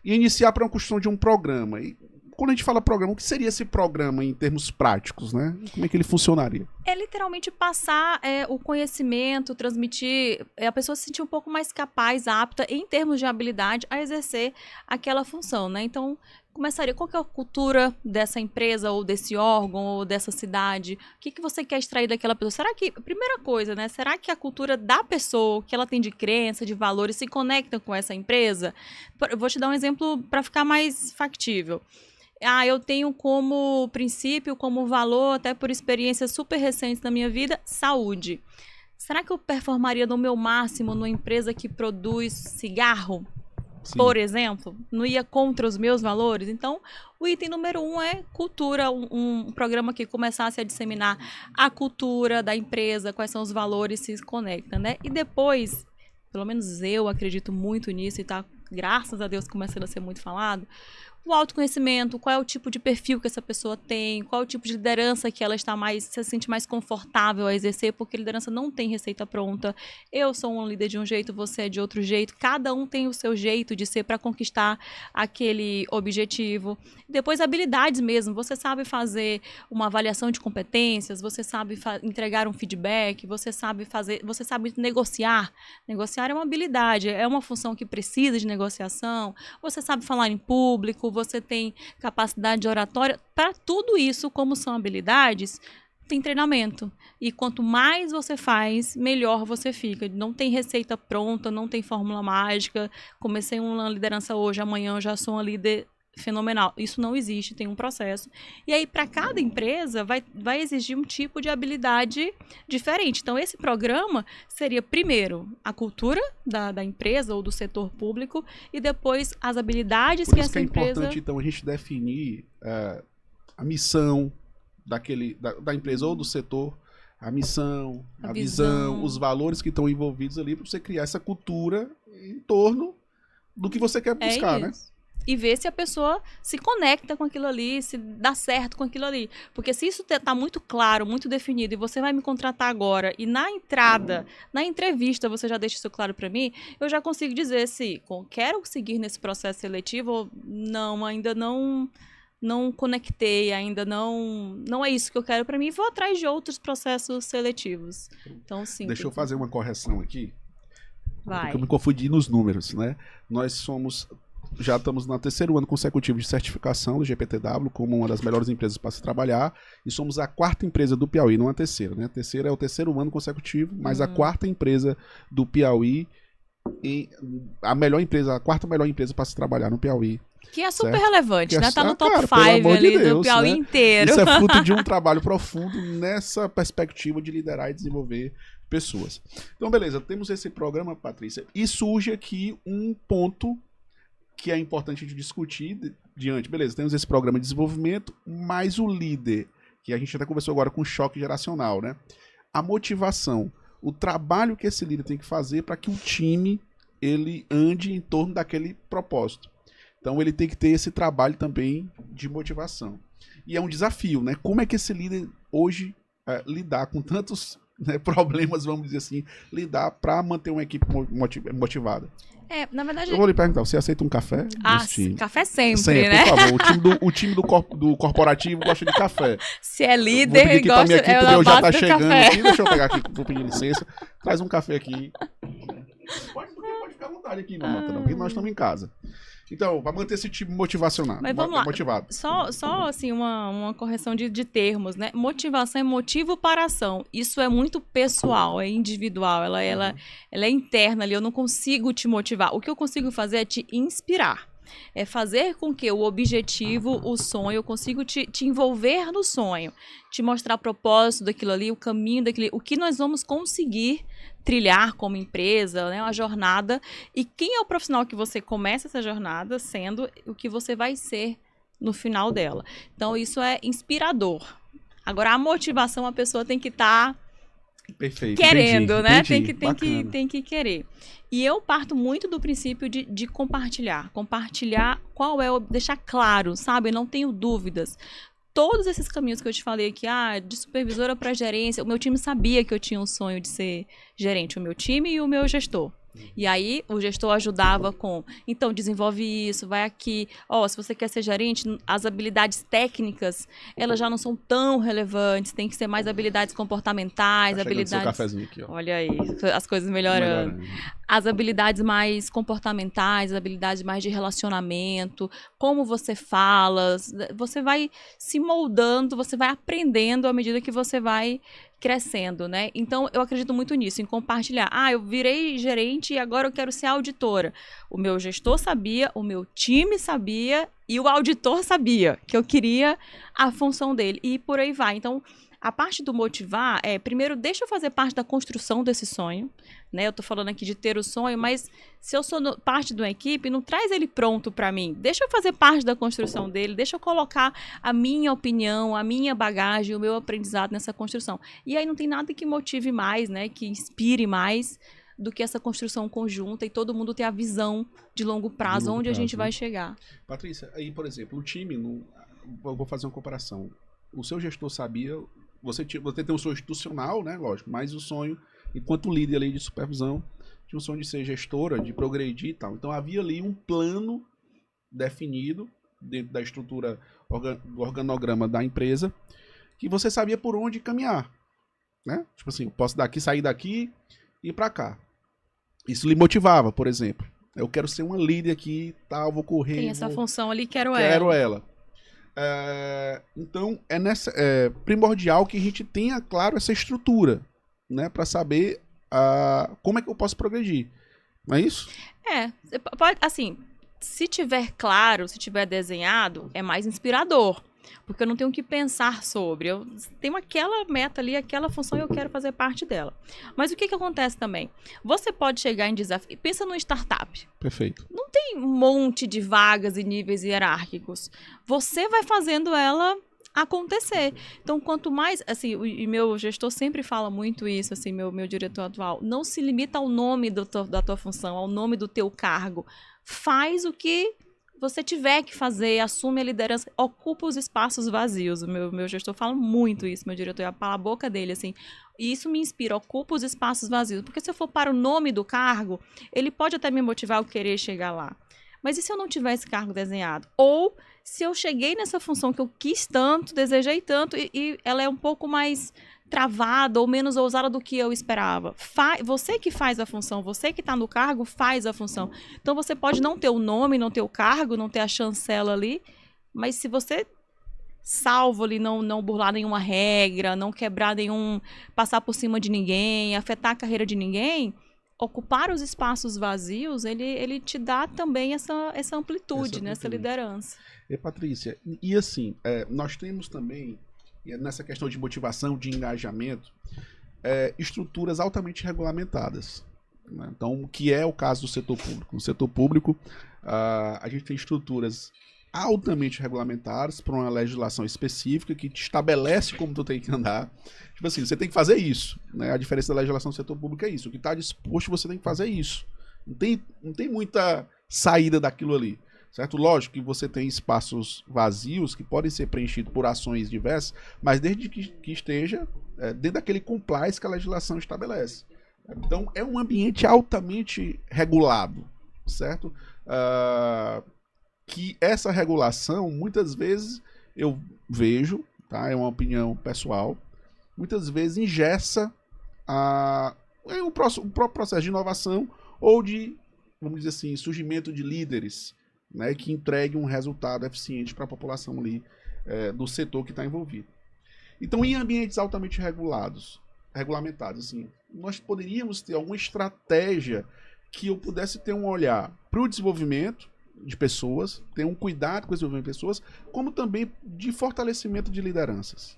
E iniciar para a construção de um programa. E quando a gente fala programa, o que seria esse programa em termos práticos, né? Como é que ele funcionaria? É literalmente passar o conhecimento, transmitir, a pessoa se sentir um pouco mais capaz, apta, em termos de habilidade, a exercer aquela função, né? Então, começaria, qual que é a cultura dessa empresa, ou desse órgão, ou dessa cidade? O que você quer extrair daquela pessoa? Será que, primeira coisa, né? Será que a cultura da pessoa, o que ela tem de crença, de valores, se conecta com essa empresa? Eu vou te dar um exemplo para ficar mais factível. Eu tenho como princípio, como valor, até por experiências super recentes na minha vida, saúde. Será que eu performaria no meu máximo numa empresa que produz cigarro? Sim. Por exemplo, não ia contra os meus valores? Então, o item número 1 é cultura, um programa que começasse a disseminar a cultura da empresa, quais são os valores, se conecta, né? E depois, pelo menos eu acredito muito nisso e tá, graças a Deus, começando a ser muito falado, o autoconhecimento, qual é o tipo de perfil que essa pessoa tem, qual é o tipo de liderança que ela se sente mais confortável a exercer, porque liderança não tem receita pronta. Eu sou um líder de um jeito, você é de outro jeito. Cada um tem o seu jeito de ser para conquistar aquele objetivo. Depois, habilidades mesmo. Você sabe fazer uma avaliação de competências, você sabe entregar um feedback, você sabe negociar. Negociar é uma habilidade, é uma função que precisa de negociação. Você sabe falar em público, você tem capacidade de oratória. Para tudo isso, como são habilidades, tem treinamento. E quanto mais você faz, melhor você fica. Não tem receita pronta, não tem fórmula mágica. Comecei uma liderança hoje, amanhã eu já sou uma líder fenomenal. Isso não existe, tem um processo. E aí, para cada empresa, vai exigir um tipo de habilidade diferente. Então, esse programa seria, primeiro, a cultura da empresa ou do setor público, e depois as habilidades que essa empresa... Por isso que é importante, então, a gente definir a missão da empresa ou do setor, a missão, a visão, os valores que estão envolvidos ali, para você criar essa cultura em torno do que você quer buscar, né? e ver se a pessoa se conecta com aquilo ali, se dá certo com aquilo ali. Porque se isso tá muito claro, muito definido, e você vai me contratar agora, e na entrada, na entrevista, você já deixa isso claro para mim, eu já consigo dizer se quero seguir nesse processo seletivo ou não, ainda não conectei, ainda não é isso que eu quero para mim, vou atrás de outros processos seletivos. Então, sim. Deixa eu fazer uma correção aqui. Vai. Porque eu me confundi nos números, né? Já estamos no terceiro ano consecutivo de certificação do GPTW como uma das melhores empresas para se trabalhar, e somos a quarta empresa do Piauí, não a terceira, né? A terceira é o terceiro ano consecutivo, mas a quarta empresa do Piauí e a quarta melhor empresa para se trabalhar no Piauí. Que é super certo? relevante, né? Tá no top 5 ali de Deus, do Piauí, né? Inteiro. Isso é fruto de um trabalho profundo nessa perspectiva de liderar e desenvolver pessoas. Então, beleza, temos esse programa, Patrícia, e surge aqui um ponto que é importante de discutir diante. Beleza, temos esse programa de desenvolvimento, mas o líder, que a gente até conversou agora com o choque geracional, né? A motivação, o trabalho que esse líder tem que fazer para que o time ele ande em torno daquele propósito. Então ele tem que ter esse trabalho também de motivação. E é um desafio, né? Como é que esse líder hoje lidar com tantos problemas, vamos dizer assim, lidar para manter uma equipe motivada? Na verdade... Eu vou lhe perguntar, você aceita um café? Café sempre, né? Por favor, o time do corporativo gosta de café. Se é líder, gosta de café. O já tá chegando café. Aqui, deixa eu pegar aqui, vou pedir licença. Traz um café aqui. Pode ficar à vontade aqui, não, porque nós estamos em casa. Então, para manter esse time motivacionado. Mas vamos lá. Motivado. Só assim, uma correção de termos, né? Motivação é motivo para ação. Isso é muito pessoal, é individual, ela é interna ali, eu não consigo te motivar. O que eu consigo fazer é te inspirar. É fazer com que o objetivo, o sonho, eu consigo te envolver no sonho. Te mostrar o propósito daquilo ali, o caminho daquilo ali, o que nós vamos conseguir trilhar como empresa, né, uma jornada, e quem é o profissional que você começa essa jornada sendo o que você vai ser no final dela. Então, isso é inspirador. Agora, a motivação, a pessoa tem que estar querendo, entendi, né? entendi, Tem que querer. E eu parto muito do princípio de compartilhar. Compartilhar qual é deixar claro, sabe? Não tenho dúvidas. Todos esses caminhos que eu te falei aqui, de supervisora para gerência, o meu time sabia que eu tinha um sonho de ser gerente, o meu time e o meu gestor. E aí, o gestor ajudava com, então, desenvolve isso, vai aqui. Se você quer ser gerente, as habilidades técnicas, elas já não são tão relevantes, tem que ser mais habilidades comportamentais, tá habilidades... seu cafezinho aqui, ó. Olha aí, as coisas melhorando. As habilidades mais comportamentais, as habilidades mais de relacionamento, como você fala, você vai se moldando, você vai aprendendo à medida que você vai crescendo, né? Então, eu acredito muito nisso, em compartilhar. Eu virei gerente e agora eu quero ser auditora. O meu gestor sabia, o meu time sabia e o auditor sabia que eu queria a função dele. E por aí vai. Então, a parte do motivar primeiro, deixa eu fazer parte da construção desse sonho, né? Eu tô falando aqui de ter o sonho, mas se eu sou parte de uma equipe, não traz ele pronto para mim. Deixa eu fazer parte da construção dele, deixa eu colocar a minha opinião, a minha bagagem, o meu aprendizado nessa construção. E aí não tem nada que motive mais, né? Que inspire mais do que essa construção conjunta e todo mundo ter a visão de longo prazo, onde a gente vai chegar. Patrícia, aí, por exemplo, o time, eu vou fazer uma comparação. O seu gestor sabia, você tem um sonho institucional, né, lógico, mas o sonho, enquanto líder ali de supervisão, tinha um sonho de ser gestora, de progredir e tal. Então havia ali um plano definido dentro da estrutura do organograma da empresa, que você sabia por onde caminhar, né? Tipo assim, eu posso sair daqui e ir pra cá. Isso lhe motivava, por exemplo. Eu quero ser uma líder aqui, tal, vou correr. Tem essa função ali, quero ela. Então, é primordial que a gente tenha, claro, essa estrutura, né? Para saber como é que eu posso progredir. Não é isso? Assim, se tiver claro, se tiver desenhado, é mais inspirador. Porque eu não tenho que pensar sobre. Eu tenho aquela meta ali, aquela função e eu quero fazer parte dela. Mas o que acontece também? Você pode chegar em desafio... Pensa numa startup. Perfeito. Não tem um monte de vagas e níveis hierárquicos. Você vai fazendo ela acontecer. Então, quanto mais... Assim, e meu gestor sempre fala muito isso, assim, meu diretor atual. Não se limita ao nome da tua função, ao nome do teu cargo. Faz o que você tiver que fazer, assume a liderança, ocupa os espaços vazios. O meu gestor fala muito isso, meu diretor, ia para a boca dele, assim. E isso me inspira, ocupa os espaços vazios. Porque se eu for para o nome do cargo, ele pode até me motivar a querer chegar lá. Mas e se eu não tiver esse cargo desenhado? Ou se eu cheguei nessa função que eu quis tanto, desejei tanto, e ela é um pouco mais travada ou menos ousada do que eu esperava. Você que faz a função, você que está no cargo, faz a função. Então você pode não ter o nome, não ter o cargo, não ter a chancela ali, mas se você salvo ali, não burlar nenhuma regra, não quebrar nenhum, passar por cima de ninguém, afetar a carreira de ninguém, ocupar os espaços vazios, ele te dá também essa amplitude, né? Essa liderança. E Patrícia, e assim, nós temos também, nessa questão de motivação, de engajamento, estruturas altamente regulamentadas. Né? Então, o que é o caso do setor público? No setor público, a gente tem estruturas altamente regulamentadas por uma legislação específica que te estabelece como tu tem que andar. Tipo assim, você tem que fazer isso. Né? A diferença da legislação do setor público é isso. O que está disposto, você tem que fazer isso. Não tem muita saída daquilo ali. Certo? Lógico que você tem espaços vazios que podem ser preenchidos por ações diversas, mas desde que esteja dentro daquele compliance que a legislação estabelece. Então, é um ambiente altamente regulado, certo? Que essa regulação, muitas vezes, eu vejo, tá? É uma opinião pessoal, muitas vezes engessa o próprio processo de inovação ou de, vamos dizer assim, surgimento de líderes, né, que entregue um resultado eficiente para a população ali do setor que está envolvido. Então, em ambientes altamente regulamentados, assim, nós poderíamos ter alguma estratégia que eu pudesse ter um olhar para o desenvolvimento de pessoas, ter um cuidado com o desenvolvimento de pessoas, como também de fortalecimento de lideranças.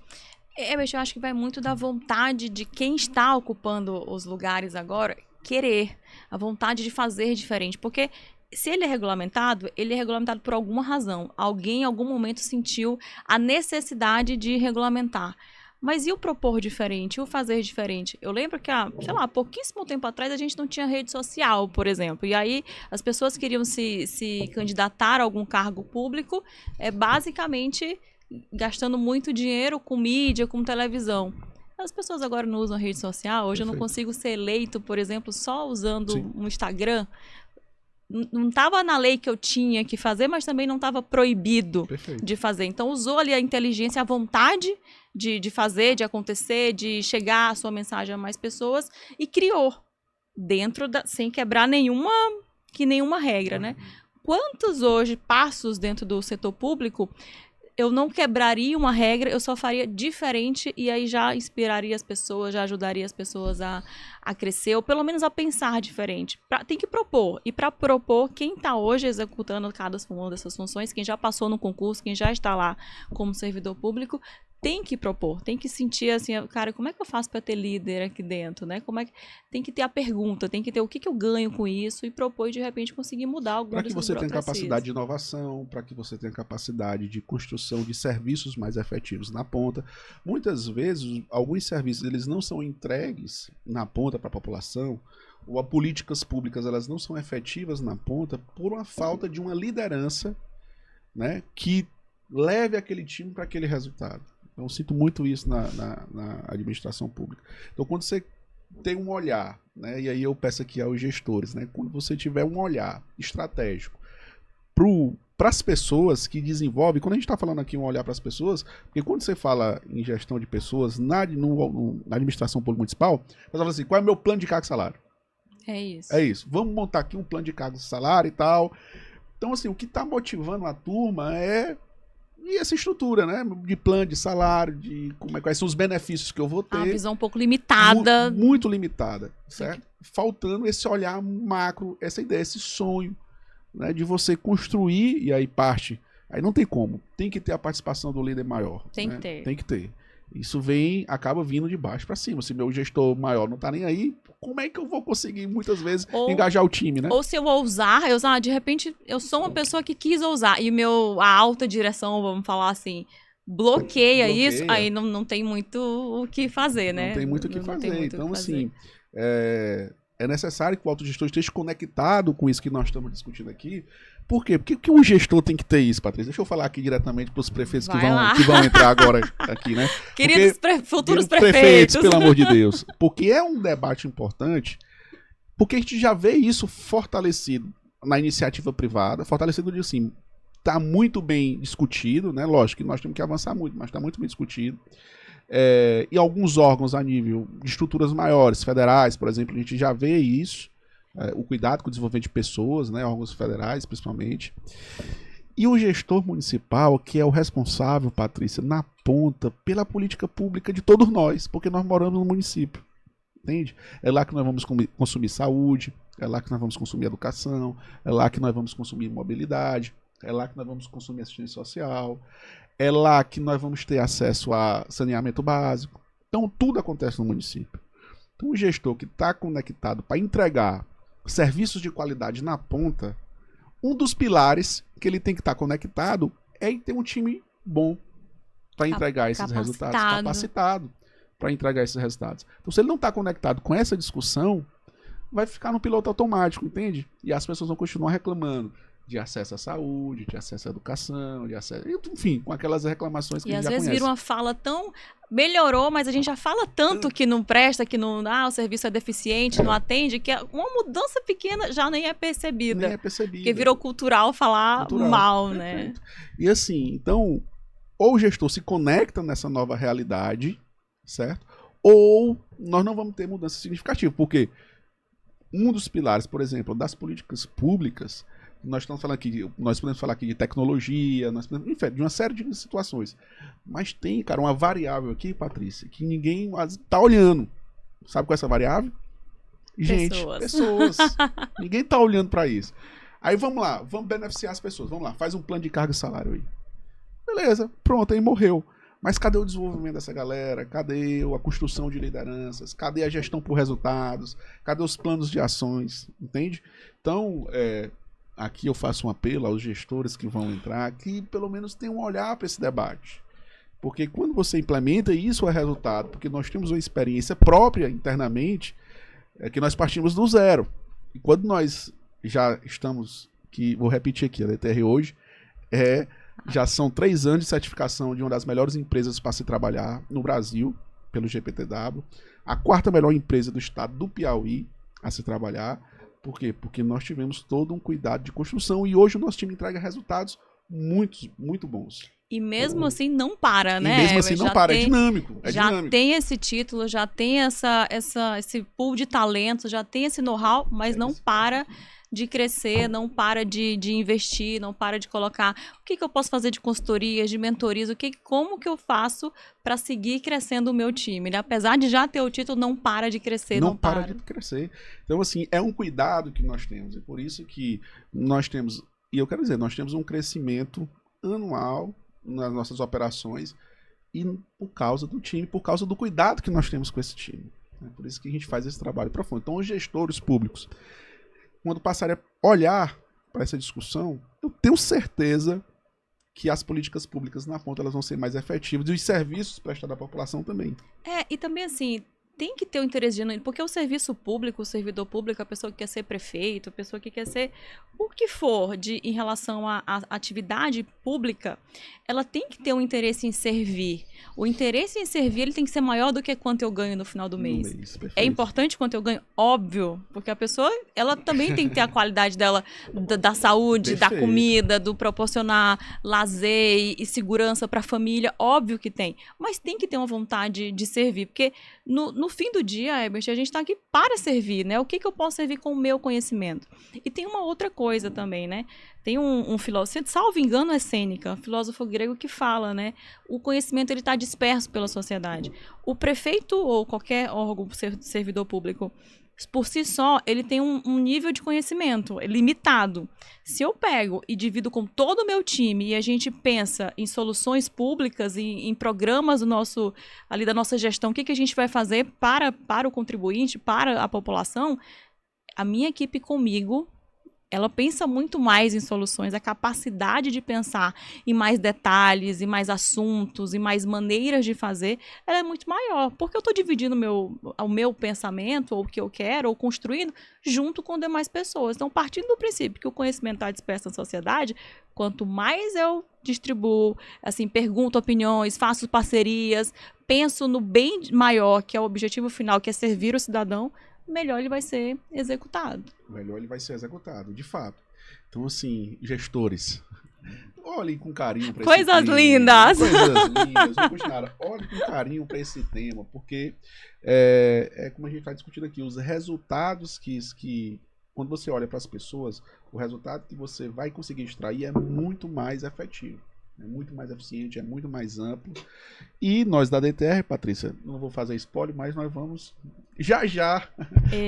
Eu acho que vai muito da vontade de quem está ocupando os lugares agora querer, a vontade de fazer diferente, porque se ele é regulamentado por alguma razão. Alguém em algum momento sentiu a necessidade de regulamentar. Mas e o propor diferente, e o fazer diferente? Eu lembro que, há pouquíssimo tempo atrás a gente não tinha rede social, por exemplo. E aí as pessoas queriam se candidatar a algum cargo público, basicamente gastando muito dinheiro com mídia, com televisão. As pessoas agora não usam rede social. Hoje eu não consigo ser eleito, por exemplo, só usando um Instagram. Não estava na lei que eu tinha que fazer, mas também não estava proibido de fazer. Então, usou ali a inteligência, a vontade de fazer, de acontecer, de chegar a sua mensagem a mais pessoas e criou, sem quebrar nenhuma regra, né? Quantos hoje passos dentro do setor público eu não quebraria uma regra, eu só faria diferente e aí já inspiraria as pessoas, já ajudaria as pessoas a crescer, ou pelo menos a pensar diferente. Tem que propor. E para propor, quem está hoje executando cada uma dessas funções, quem já passou no concurso, quem já está lá como servidor público, tem que propor, tem que sentir assim, cara, como é que eu faço para ter líder aqui dentro, né? Tem que ter a pergunta, tem que ter o que eu ganho com isso e propor e de repente conseguir mudar alguma coisa. Para que você tenha capacidade de inovação, para que você tenha capacidade de construção de serviços mais efetivos na ponta. Muitas vezes, alguns serviços eles não são entregues na ponta para a população, ou as políticas públicas elas não são efetivas na ponta por uma falta de uma liderança, né, que leve aquele time para aquele resultado. Então, eu sinto muito isso na administração pública. Então, quando você tem um olhar, né, e aí eu peço aqui aos gestores, né, quando você tiver um olhar estratégico para as pessoas que desenvolvem, quando a gente está falando aqui um olhar para as pessoas, porque quando você fala em gestão de pessoas na administração pública municipal, você fala assim, qual é o meu plano de cargo e salário? É isso. É isso. Vamos montar aqui um plano de cargo e salário e tal. Então, assim, o que está motivando a turma e essa estrutura, né? De plano, de salário, de quais são os benefícios que eu vou ter. Uma visão um pouco limitada. Muito limitada, certo? Faltando esse olhar macro, essa ideia, esse sonho, né? De você construir, e aí aí não tem como. Tem que ter a participação do líder maior. Tem né? que ter. Tem que ter. Isso acaba vindo de baixo para cima. Se meu gestor maior não tá nem aí, como é que eu vou conseguir, muitas vezes, engajar o time, né? Ou se eu ousar, de repente, eu sou uma pessoa que quis ousar, e a alta direção, vamos falar assim, bloqueia isso, aí não tem muito o que fazer, né? Não tem muito o que fazer. Então, assim, é necessário que o autogestor esteja conectado com isso que nós estamos discutindo aqui. Por quê? Porque o gestor tem que ter isso, Patrícia. Deixa eu falar aqui diretamente para os prefeitos que vão entrar agora aqui, né? Queridos futuros prefeitos. Pelo amor de Deus. Porque é um debate importante, porque a gente já vê isso fortalecido na iniciativa privada, fortalecido de assim, está muito bem discutido, né? Lógico que nós temos que avançar muito, mas está muito bem discutido. E alguns órgãos a nível de estruturas maiores, federais, por exemplo, a gente já vê isso, o cuidado com o desenvolvimento de pessoas, né? Órgãos federais, principalmente. E o gestor municipal, que é o responsável, Patrícia, na ponta, pela política pública de todos nós, porque nós moramos no município. Entende? É lá que nós vamos consumir saúde, é lá que nós vamos consumir educação, é lá que nós vamos consumir mobilidade, é lá que nós vamos consumir assistência social, é lá que nós vamos ter acesso a saneamento básico. Então, tudo acontece no município. Então, o gestor que está conectado para entregar serviços de qualidade na ponta, um dos pilares que ele tem que estar conectado é ter um time bom para entregar esses resultados, capacitado para entregar esses resultados. Então, se ele não está conectado com essa discussão, vai ficar no piloto automático, entende? E as pessoas vão continuar reclamando de acesso à saúde, de acesso à educação, de acesso... Enfim, com aquelas reclamações que a gente já conhece. E às vezes vira uma fala tão... Melhorou, mas a gente já fala tanto que não presta, que não... o serviço é deficiente, não atende, que uma mudança pequena já nem é percebida. Nem é percebida. Porque virou cultural falar mal, né? E assim, então, ou o gestor se conecta nessa nova realidade, certo? Ou nós não vamos ter mudança significativa, porque um dos pilares, por exemplo, das políticas públicas, nós podemos falar aqui de tecnologia, enfim, de uma série de situações. Mas tem, cara, uma variável aqui, Patrícia, que ninguém está olhando. Sabe qual é essa variável? Gente, pessoas. Ninguém está olhando para isso. Aí vamos lá, vamos beneficiar as pessoas. Vamos lá, faz um plano de carga e salário aí. Beleza, pronto, aí morreu. Mas cadê o desenvolvimento dessa galera? Cadê a construção de lideranças? Cadê a gestão por resultados? Cadê os planos de ações? Entende? Então, aqui eu faço um apelo aos gestores que vão entrar, que pelo menos tenham um olhar para esse debate. Porque quando você implementa, isso é resultado, porque nós temos uma experiência própria internamente, que nós partimos do zero. E quando nós já estamos, vou repetir aqui, a DTR hoje, já são 3 anos de certificação de uma das melhores empresas para se trabalhar no Brasil, pelo GPTW, a 4ª melhor empresa do estado do Piauí a se trabalhar. Por quê? Porque nós tivemos todo um cuidado de construção e hoje o nosso time entrega resultados muito bons. E mesmo assim não para, né? E mesmo assim não para, é dinâmico. Já tem esse título, já tem esse pool de talentos, já tem esse know-how, mas não para de crescer, não para de investir, não para de colocar o que eu posso fazer de consultorias, de mentorias, como que eu faço para seguir crescendo o meu time. Ele, apesar de já ter o título, não para de crescer, não para de crescer. Então, assim, é um cuidado que nós temos, e por isso que nós temos, e eu quero dizer, nós temos um crescimento anual nas nossas operações, e por causa do time, por causa do cuidado que nós temos com esse time. É por isso que a gente faz esse trabalho profundo. Então, os gestores públicos, quando passarem a olhar para essa discussão, eu tenho certeza que as políticas públicas na ponta elas vão ser mais efetivas e os serviços prestados à população também. E também assim, tem que ter o interesse genuíno, porque o serviço público, o servidor público, a pessoa que quer ser prefeito, a pessoa que quer ser o que for em relação à atividade pública, ela tem que ter um interesse em servir. O interesse em servir ele tem que ser maior do que quanto eu ganho no final do mês. É importante quanto eu ganho? Óbvio, porque a pessoa ela também tem que ter a qualidade dela, da saúde, da comida, do proporcionar lazer e segurança para a família, óbvio que tem. Mas tem que ter uma vontade de servir, porque no fim do dia, Herbert, a gente está aqui para servir, né? O que eu posso servir com o meu conhecimento? E tem uma outra coisa também, né? Tem um filósofo, salvo engano é Sêneca, um filósofo grego que fala, né? O conhecimento ele está disperso pela sociedade. O prefeito ou qualquer órgão servidor público, por si só, ele tem um nível de conhecimento limitado. Se eu pego e divido com todo o meu time e a gente pensa em soluções públicas, em programas da nossa gestão, o que a gente vai fazer para o contribuinte, para a população, a minha equipe comigo ela pensa muito mais em soluções, a capacidade de pensar em mais detalhes, em mais assuntos, em mais maneiras de fazer, ela é muito maior, porque eu estou dividindo o meu pensamento, ou o que eu quero, ou construindo, junto com demais pessoas. Então, partindo do princípio que o conhecimento está disperso na sociedade, quanto mais eu distribuo, assim, pergunto opiniões, faço parcerias, penso no bem maior, que é o objetivo final, que é servir o cidadão, melhor ele vai ser executado. Melhor ele vai ser executado, de fato. Então, assim, gestores, olhem com carinho para esse tema. Coisas lindas! Olhem com carinho para esse tema, porque como a gente está discutindo aqui, os resultados que quando você olha para as pessoas, o resultado que você vai conseguir extrair é muito mais efetivo. É muito mais eficiente, é muito mais amplo. E nós da DTR, Patrícia, não vou fazer spoiler, mas nós vamos já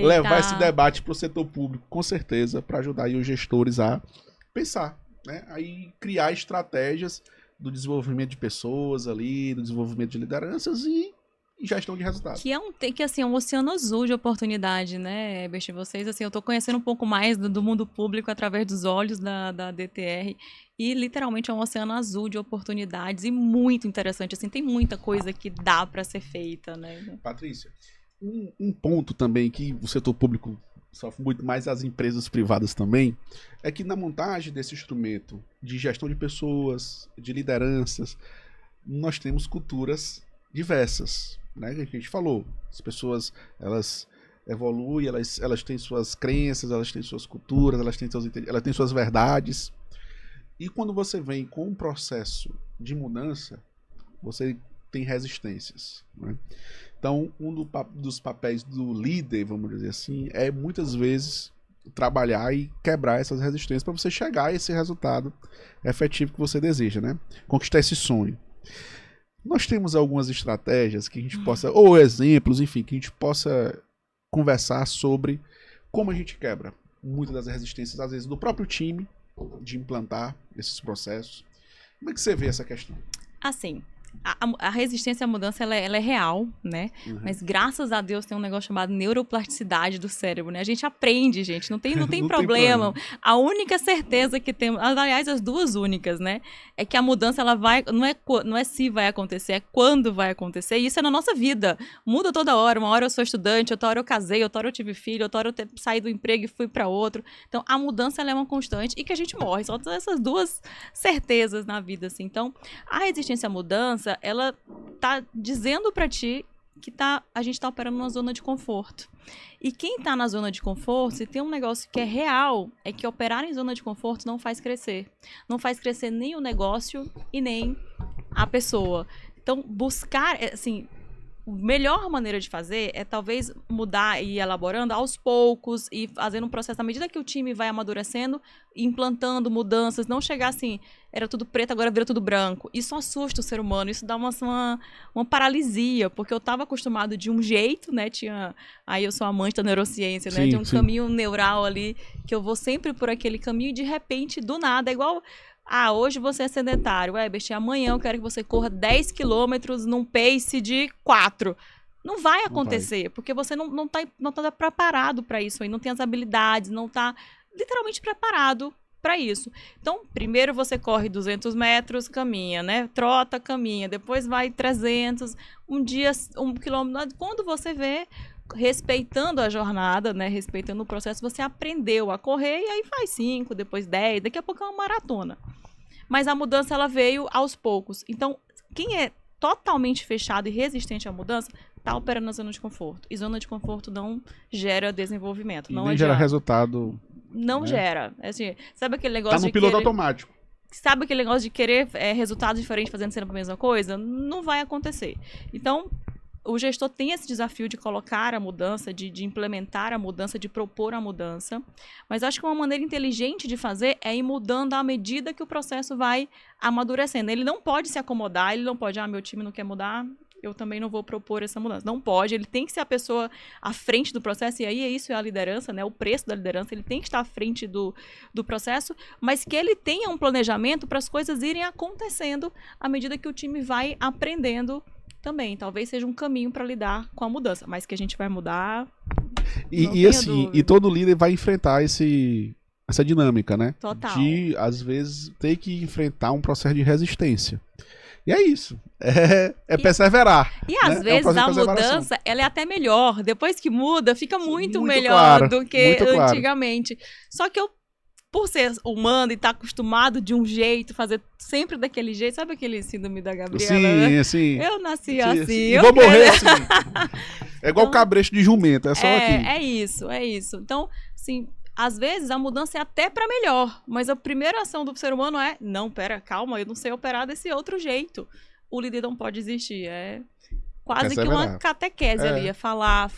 levar esse debate para o setor público, com certeza, para ajudar aí os gestores a pensar, né? Aí criar estratégias do desenvolvimento de pessoas ali, do desenvolvimento de lideranças e gestão de resultados. Que é um oceano azul de oportunidade, né, Beth? Vocês, assim, eu tô conhecendo um pouco mais do mundo público através dos olhos da DTR e literalmente é um oceano azul de oportunidades e muito interessante, assim, tem muita coisa que dá para ser feita, né? Patrícia, um ponto também que o setor público sofre muito mais, as empresas privadas também, é que na montagem desse instrumento de gestão de pessoas, de lideranças, nós temos culturas diversas, né, que a gente falou. As pessoas, elas evoluem, elas têm suas crenças, elas têm suas culturas, elas têm suas verdades. E quando você vem com um processo de mudança, você tem resistências, né? Então, dos papéis do líder, vamos dizer assim, é muitas vezes trabalhar e quebrar essas resistências para você chegar a esse resultado efetivo que você deseja, né? Conquistar esse sonho. Nós temos algumas estratégias que a gente possa, ou exemplos, enfim, que a gente possa conversar sobre como a gente quebra muitas das resistências, às vezes, do próprio time de implantar esses processos. Como é que você vê essa questão? Assim, a resistência à mudança, ela é real, né? Uhum. Mas graças a Deus tem um negócio chamado neuroplasticidade do cérebro, né? A gente aprende, gente, não tem problema. A única certeza que temos, aliás, as duas únicas, né? É que a mudança, ela vai, não é se vai acontecer, é quando vai acontecer. E isso é na nossa vida. Muda toda hora. Uma hora eu sou estudante, outra hora eu casei, outra hora eu tive filho, outra hora eu saí do emprego e fui para outro. Então, a mudança, ela é uma constante e que a gente morre. Só essas duas certezas na vida, assim. Então, a resistência à mudança, ela tá dizendo para ti que a gente tá operando numa zona de conforto. E quem tá na zona de conforto, se tem um negócio que é real, é que operar em zona de conforto não faz crescer. Não faz crescer nem o negócio e nem a pessoa. Então, buscar, assim, a melhor maneira de fazer é talvez mudar e ir elaborando aos poucos e fazendo um processo à medida que o time vai amadurecendo, implantando mudanças, não chegar assim, era tudo preto, agora vira tudo branco. Isso assusta o ser humano, isso dá uma paralisia, porque eu estava acostumado de um jeito, né? Aí eu sou amante da neurociência, né? Tem um caminho neural ali, que eu vou sempre por aquele caminho e de repente, do nada, é igual... hoje você é sedentário. Beth, amanhã eu quero que você corra 10 quilômetros num pace de 4. Não vai acontecer, porque você não tá preparado para isso aí, não tem as habilidades, não tá literalmente preparado para isso. Então, primeiro você corre 200 metros, caminha, né? Trota, caminha, depois vai 300, um dia 1 quilômetro. Quando você vê, respeitando a jornada, né? Respeitando o processo, você aprendeu a correr e aí faz 5, depois 10, daqui a pouco é uma maratona. Mas a mudança, ela veio aos poucos. Então, quem é totalmente fechado e resistente à mudança, tá operando na zona de conforto. E zona de conforto não gera desenvolvimento. E não nem gera resultado. Não, né? Gera. Assim, sabe aquele negócio tá no piloto automático. Sabe aquele negócio de querer resultados diferentes fazendo sempre a mesma coisa? Não vai acontecer. Então, o gestor tem esse desafio de colocar a mudança, de implementar a mudança, de propor a mudança. Mas acho que uma maneira inteligente de fazer é ir mudando à medida que o processo vai amadurecendo. Ele não pode se acomodar, ele não pode, meu time não quer mudar, eu também não vou propor essa mudança. Não pode, ele tem que ser a pessoa à frente do processo, e aí isso é a liderança, né? O preço da liderança, ele tem que estar à frente do processo, mas que ele tenha um planejamento para as coisas irem acontecendo à medida que o time vai aprendendo também. Talvez seja um caminho para lidar com a mudança, mas que a gente vai mudar. E assim, e todo líder vai enfrentar essa dinâmica, né? Total. De, às vezes, ter que enfrentar um processo de resistência. E é isso. É perseverar. E às né? vezes um a mudança, ela é até melhor. Depois que muda, fica muito melhor claro, do que muito claro. antigamente. Só que eu, por ser humano e estar acostumado de um jeito, fazer sempre daquele jeito, sabe aquele síndrome da Gabriela? Sim, né? sim. Eu nasci Sim, assim. sim. E eu vou quero- morrer assim. É igual cabresto de jumento, é só aqui. É isso, é isso. Então, assim, às vezes a mudança é até para melhor, mas a primeira ação do ser humano é: não, pera, calma, eu não sei operar desse outro jeito. O líder não pode existir, é quase que uma Perseverar. catequese É. ali, é falar,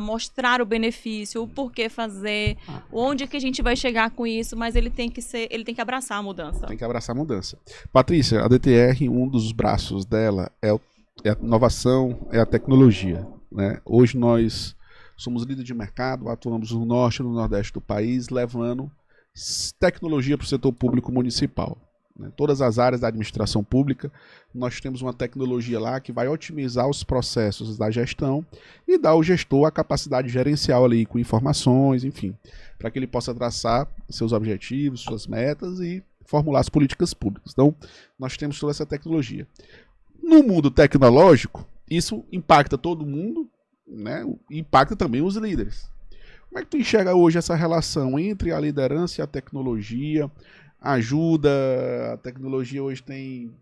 mostrar o benefício, o porquê fazer, onde que a gente vai chegar com isso, mas ele tem que abraçar a mudança. Tem que abraçar a mudança. Patrícia, a DTR, um dos braços dela é a inovação, é a tecnologia. Né? Hoje nós somos líderes de mercado, atuamos no norte e no nordeste do país, levando tecnologia para o setor público municipal. Né? Todas as áreas da administração pública, nós temos uma tecnologia lá que vai otimizar os processos da gestão e dar ao gestor a capacidade gerencial ali com informações, enfim, para que ele possa traçar seus objetivos, suas metas e formular as políticas públicas. Então, nós temos toda essa tecnologia. No mundo tecnológico, isso impacta todo mundo, né? Impacta também os líderes. Como é que tu enxerga hoje essa relação entre a liderança e a tecnologia? Ajuda, a tecnologia hoje tem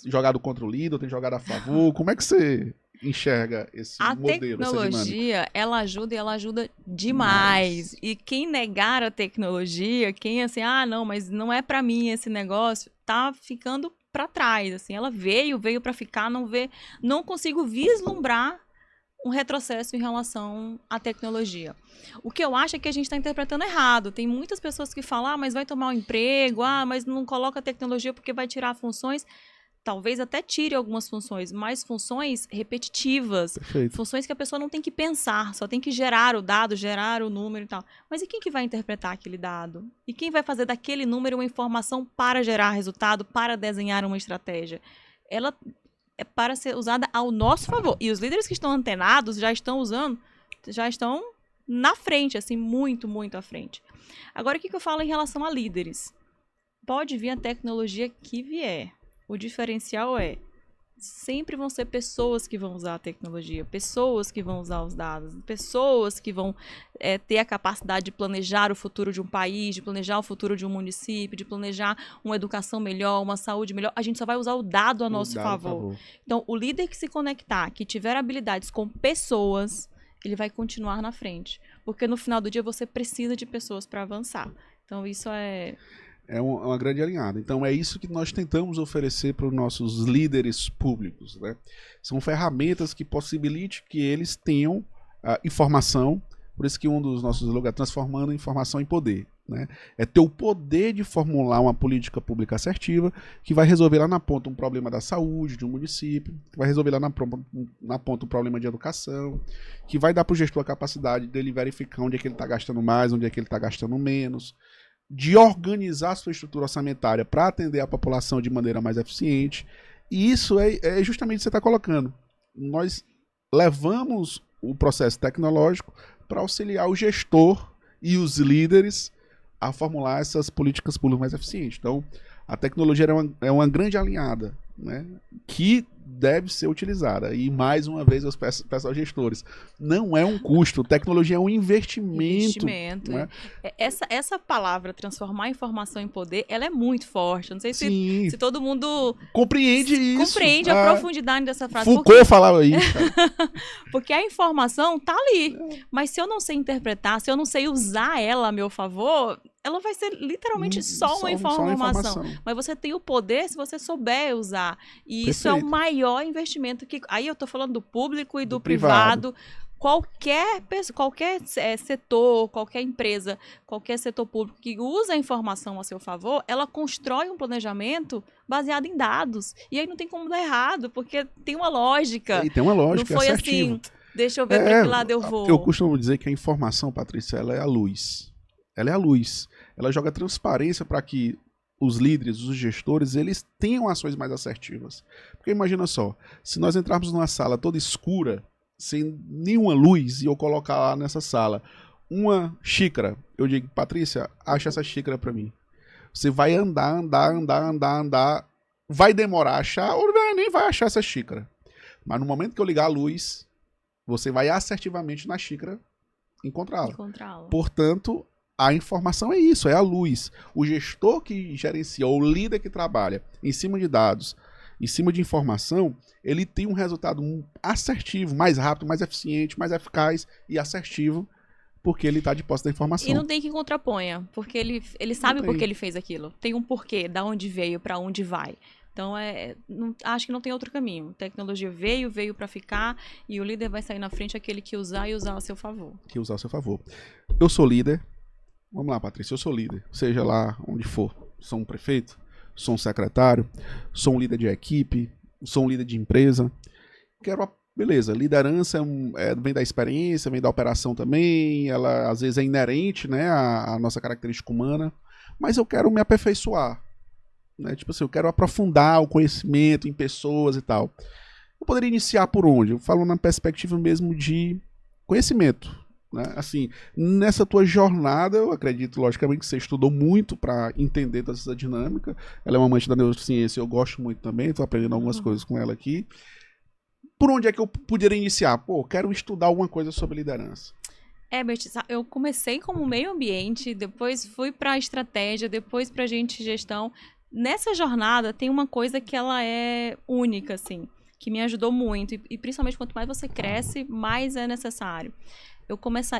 jogado contra o líder, tem jogado a favor. Como é que você enxerga esse A modelo, essa dinâmica? tecnologia, ela ajuda e ela ajuda demais. E quem negar a tecnologia, quem assim, não, mas não é pra mim esse negócio, tá ficando pra trás, assim. Ela veio pra ficar, não consigo vislumbrar um retrocesso em relação à tecnologia. O que eu acho é que a gente está interpretando errado. Tem muitas pessoas que falam, mas vai tomar um emprego, mas não coloca tecnologia porque vai tirar funções. Talvez até tire algumas funções, mas funções repetitivas. Perfeito. Funções que a pessoa não tem que pensar, só tem que gerar o dado, gerar o número e tal. Mas e quem que vai interpretar aquele dado? E quem vai fazer daquele número uma informação para gerar resultado, para desenhar uma estratégia? Ela é para ser usada ao nosso favor. E os líderes que estão antenados já estão usando, já estão na frente, assim, muito, muito à frente. Agora, o que eu falo em relação a líderes? Pode vir a tecnologia que vier. O diferencial sempre vão ser pessoas que vão usar a tecnologia, pessoas que vão usar os dados, pessoas que vão ter a capacidade de planejar o futuro de um país, de planejar o futuro de um município, de planejar uma educação melhor, uma saúde melhor. A gente só vai usar o dado a nosso favor. Então, o líder que se conectar, que tiver habilidades com pessoas, ele vai continuar na frente. Porque no final do dia você precisa de pessoas para avançar. Então, isso é uma grande alinhada. Então é isso que nós tentamos oferecer para os nossos líderes públicos. Né? São ferramentas que possibilitem que eles tenham informação, por isso que um dos nossos slogans é transformando informação em poder. Né? É ter o poder de formular uma política pública assertiva que vai resolver lá na ponta um problema da saúde de um município, que vai resolver lá na ponta um problema de educação, que vai dar para o gestor a capacidade dele verificar onde é que ele está gastando mais, onde é que ele está gastando menos, de organizar a sua estrutura orçamentária para atender a população de maneira mais eficiente. E isso é justamente o que você está colocando. Nós levamos o processo tecnológico para auxiliar o gestor e os líderes a formular essas políticas públicas mais eficientes. Então, a tecnologia é uma grande alinhada, né, que deve ser utilizada. E, mais uma vez, eu peço aos gestores, não é um custo, tecnologia é um investimento. Né? Essa palavra, transformar a informação em poder, ela é muito forte. Não sei se todo mundo compreende isso. Compreende a profundidade dessa frase. Foucault falava isso. Porque a informação está ali. Mas se eu não sei interpretar, se eu não sei usar ela a meu favor, ela vai ser literalmente só uma informação. Mas você tem o poder se você souber usar. E Perfeito. Isso é o maior investimento que... Aí eu estou falando do público e do privado. Qualquer setor, qualquer empresa, qualquer setor público que usa a informação a seu favor, ela constrói um planejamento baseado em dados. E aí não tem como dar errado, porque tem uma lógica. E tem uma lógica, não foi assim, deixa eu ver para que lado eu vou. Eu costumo dizer que a informação, Patrícia, ela é a luz. Ela é a luz. Ela joga transparência para que os líderes, os gestores, eles tenham ações mais assertivas. Porque imagina só, se nós entrarmos numa sala toda escura, sem nenhuma luz, e eu colocar lá nessa sala uma xícara. Eu digo, Patrícia, acha essa xícara pra mim. Você vai andar. Vai demorar a achar, ou nem vai achar essa xícara. Mas no momento que eu ligar a luz, você vai assertivamente na xícara encontrá-la. Portanto, a informação é isso, é a luz. O gestor que gerencia, ou o líder que trabalha em cima de dados, em cima de informação, ele tem um resultado assertivo, mais rápido, mais eficiente, mais eficaz e assertivo, porque ele está de posse da informação. E não tem que contraponha, porque ele sabe por que ele fez aquilo. Tem um porquê, da onde veio, para onde vai. Então, acho que não tem outro caminho. Tecnologia veio para ficar, e o líder vai sair na frente, aquele que usar e usar a seu favor. Que usar a seu favor. Eu sou líder. Vamos lá, Patrícia, eu sou líder. Seja lá onde for. Sou um prefeito, sou um secretário, sou um líder de equipe, sou um líder de empresa. Beleza, liderança vem da experiência, vem da operação também, ela às vezes é inerente, né, à nossa característica humana, mas eu quero me aperfeiçoar, né, tipo assim, eu quero aprofundar o conhecimento em pessoas e tal. Eu poderia iniciar por onde? Eu falo na perspectiva mesmo de conhecimento, né, assim, nessa tua jornada, eu acredito, logicamente, que você estudou muito para entender toda essa dinâmica. Ela é uma amante da neurociência, eu gosto muito também, estou aprendendo algumas coisas com ela aqui. Por onde é que eu poderia iniciar? Pô, quero estudar alguma coisa sobre liderança. Bert, eu comecei como meio ambiente, depois fui para estratégia, depois para gestão. Nessa jornada tem uma coisa que ela é única, assim, que me ajudou muito. E principalmente quanto mais você cresce, mais é necessário.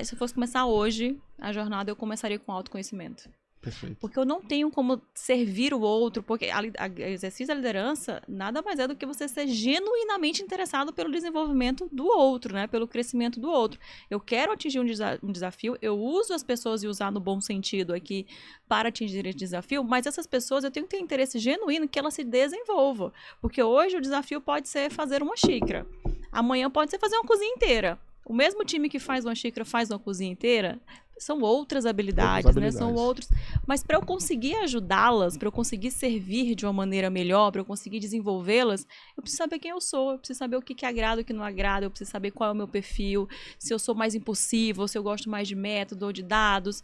Se eu fosse começar hoje a jornada, eu começaria com autoconhecimento. Perfeito. Porque eu não tenho como servir o outro, porque o exercício da liderança nada mais é do que você ser genuinamente interessado pelo desenvolvimento do outro, né? Pelo crescimento do outro. Eu quero atingir um desafio, eu uso as pessoas e usar no bom sentido aqui para atingir esse desafio, mas essas pessoas eu tenho que ter interesse genuíno que elas se desenvolvam. Porque hoje o desafio pode ser fazer uma xícara, amanhã pode ser fazer uma cozinha inteira. O mesmo time que faz uma xícara faz uma cozinha inteira. São outras habilidades, né? São outros. Mas para eu conseguir ajudá-las, para eu conseguir servir de uma maneira melhor, para eu conseguir desenvolvê-las, eu preciso saber quem eu sou, eu preciso saber o que agrada, o que não agrada, eu preciso saber qual é o meu perfil, se eu sou mais impulsivo, se eu gosto mais de método ou de dados.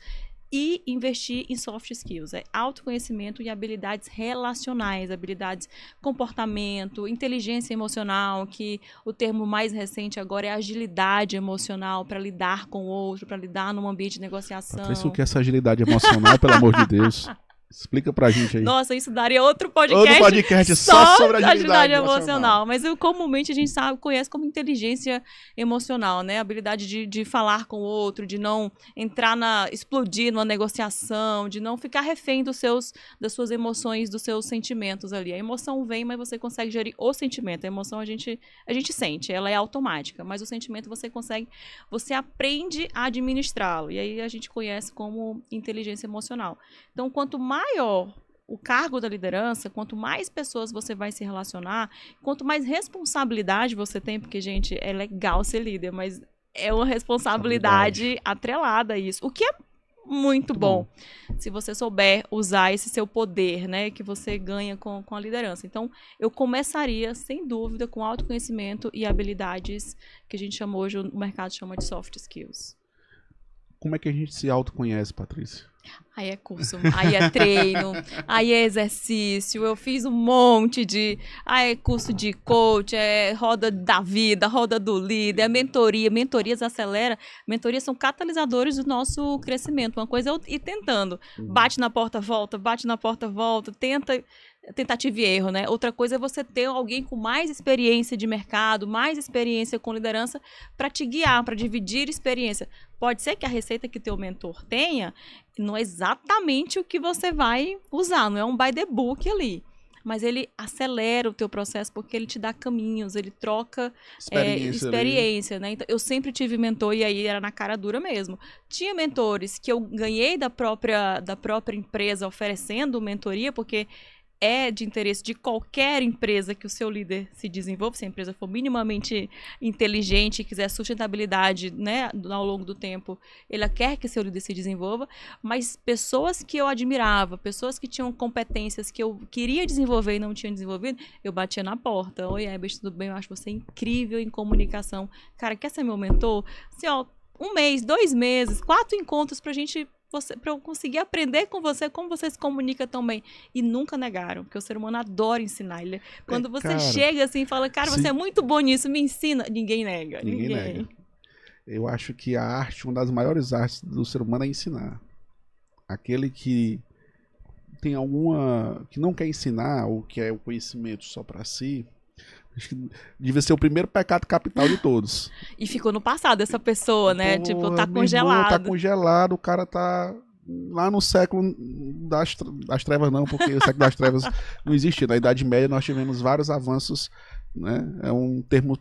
E investir em soft skills, autoconhecimento e habilidades relacionais, habilidades comportamento, inteligência emocional, que o termo mais recente agora é agilidade emocional para lidar com o outro, para lidar num ambiente de negociação. Patrícia, o que é essa agilidade emocional, pelo amor de Deus? Explica pra gente aí. Nossa, isso daria outro podcast só sobre agilidade emocional. Mas comumente a gente conhece como inteligência emocional, né? A habilidade de falar com o outro, de não explodir numa negociação, de não ficar refém das suas emoções, dos seus sentimentos ali. A emoção vem, mas você consegue gerir o sentimento. A emoção a gente sente, ela é automática, mas o sentimento você aprende a administrá-lo. E aí a gente conhece como inteligência emocional. Então, quanto maior o cargo da liderança, quanto mais pessoas você vai se relacionar, quanto mais responsabilidade você tem, porque, gente, é legal ser líder, mas é uma responsabilidade atrelada a isso, o que é muito bom, se você souber usar esse seu poder, né, que você ganha com a liderança. Então, eu começaria, sem dúvida, com autoconhecimento e habilidades que a gente chama hoje, o mercado chama de soft skills. Como é que a gente se autoconhece, Patrícia? Aí é curso, aí é treino, aí é exercício, eu fiz um monte de... é curso de coach, é roda da vida, roda do líder, é mentoria, mentorias acelera, mentorias são catalisadores do nosso crescimento. Uma coisa é eu ir tentando, bate na porta, volta, tentativa e erro, né? Outra coisa é você ter alguém com mais experiência de mercado, mais experiência com liderança para te guiar, para dividir experiência. Pode ser que a receita que teu mentor tenha não é exatamente o que você vai usar, não é um by the book ali. Mas ele acelera o teu processo porque ele te dá caminhos, ele troca experiência, né? Então, eu sempre tive mentor e aí era na cara dura mesmo. Tinha mentores que eu ganhei da própria empresa oferecendo mentoria, porque é de interesse de qualquer empresa que o seu líder se desenvolva, se a empresa for minimamente inteligente e quiser sustentabilidade, né, ao longo do tempo, ela quer que seu líder se desenvolva, mas pessoas que eu admirava, pessoas que tinham competências que eu queria desenvolver e não tinha desenvolvido, eu batia na porta. Oi, Herbert, tudo bem? Eu acho você incrível em comunicação. Cara, quer ser meu mentor? Assim, ó, 1 mês, 2 meses, 4 encontros pra eu conseguir aprender com você como você se comunica tão bem. E nunca negaram, porque o ser humano adora ensinar. Quando você chega assim e fala, cara, você é muito bom nisso, me ensina. Ninguém nega. Ninguém nega. Eu acho que a arte, uma das maiores artes do ser humano é ensinar. Aquele que tem que não quer ensinar, ou que é o conhecimento só pra si, acho que devia ser o primeiro pecado capital de todos. E ficou no passado essa pessoa, né? Tipo, tá congelado. Irmão, tá congelado, o cara tá lá no século das trevas não, porque o século das trevas não existia. Na Idade Média nós tivemos vários avanços, né? É um termo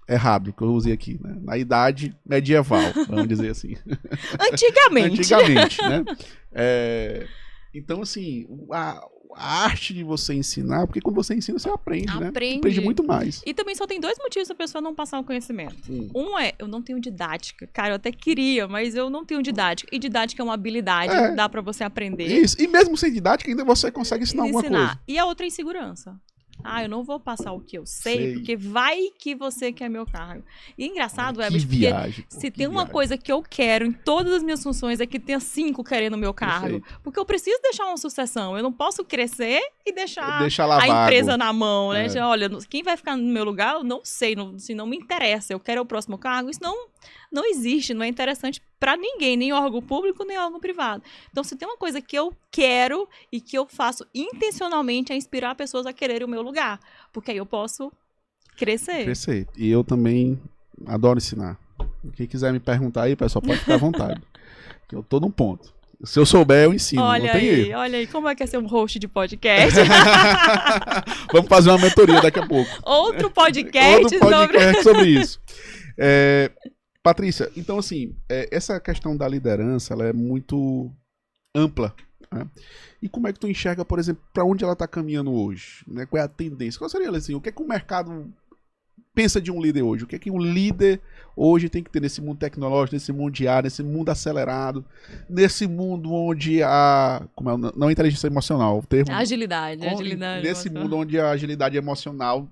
errado que eu usei aqui, né? Na Idade Medieval, vamos dizer assim. Antigamente, né? Então, assim, a arte de você ensinar, porque quando você ensina, você aprende, né? Você aprende muito mais. E também só tem 2 motivos da pessoa não passar o conhecimento. Um é, eu não tenho didática. Cara, eu até queria, mas eu não tenho didática. E didática é uma habilidade, dá pra você aprender. Isso, e mesmo sem didática, ainda você consegue ensinar alguma coisa. E a outra é insegurança. Eu não vou passar o que eu sei, porque vai que você quer meu cargo. E é engraçado, porque se tem uma coisa que eu quero em todas as minhas funções é que tenha 5 querendo meu cargo. Porque eu preciso deixar uma sucessão. Eu não posso crescer e deixar a empresa na mão, né? Olha, quem vai ficar no meu lugar, eu não sei, se não me interessa. Eu quero o próximo cargo. Isso não existe, não é interessante para ninguém, nem órgão público, nem órgão privado. Então, se tem uma coisa que eu quero e que eu faço intencionalmente é inspirar pessoas a quererem o meu lugar, porque aí eu posso crescer. E eu também adoro ensinar. Quem quiser me perguntar aí, pessoal, pode ficar à vontade. Que eu tô num ponto. Se eu souber, eu ensino. Olha aí, como é que é ser um host de podcast? Vamos fazer uma mentoria daqui a pouco. Outro podcast sobre isso. Patrícia, então assim, essa questão da liderança, ela é muito ampla, né? E como é que tu enxerga, por exemplo, para onde ela está caminhando hoje? Né? Qual é a tendência? Qual seria, assim, o que é que o mercado pensa de um líder hoje? O que é que um líder hoje tem que ter nesse mundo tecnológico, nesse mundo de ar, nesse mundo acelerado, nesse mundo onde não a inteligência emocional, o termo... Agilidade nesse mundo onde a agilidade emocional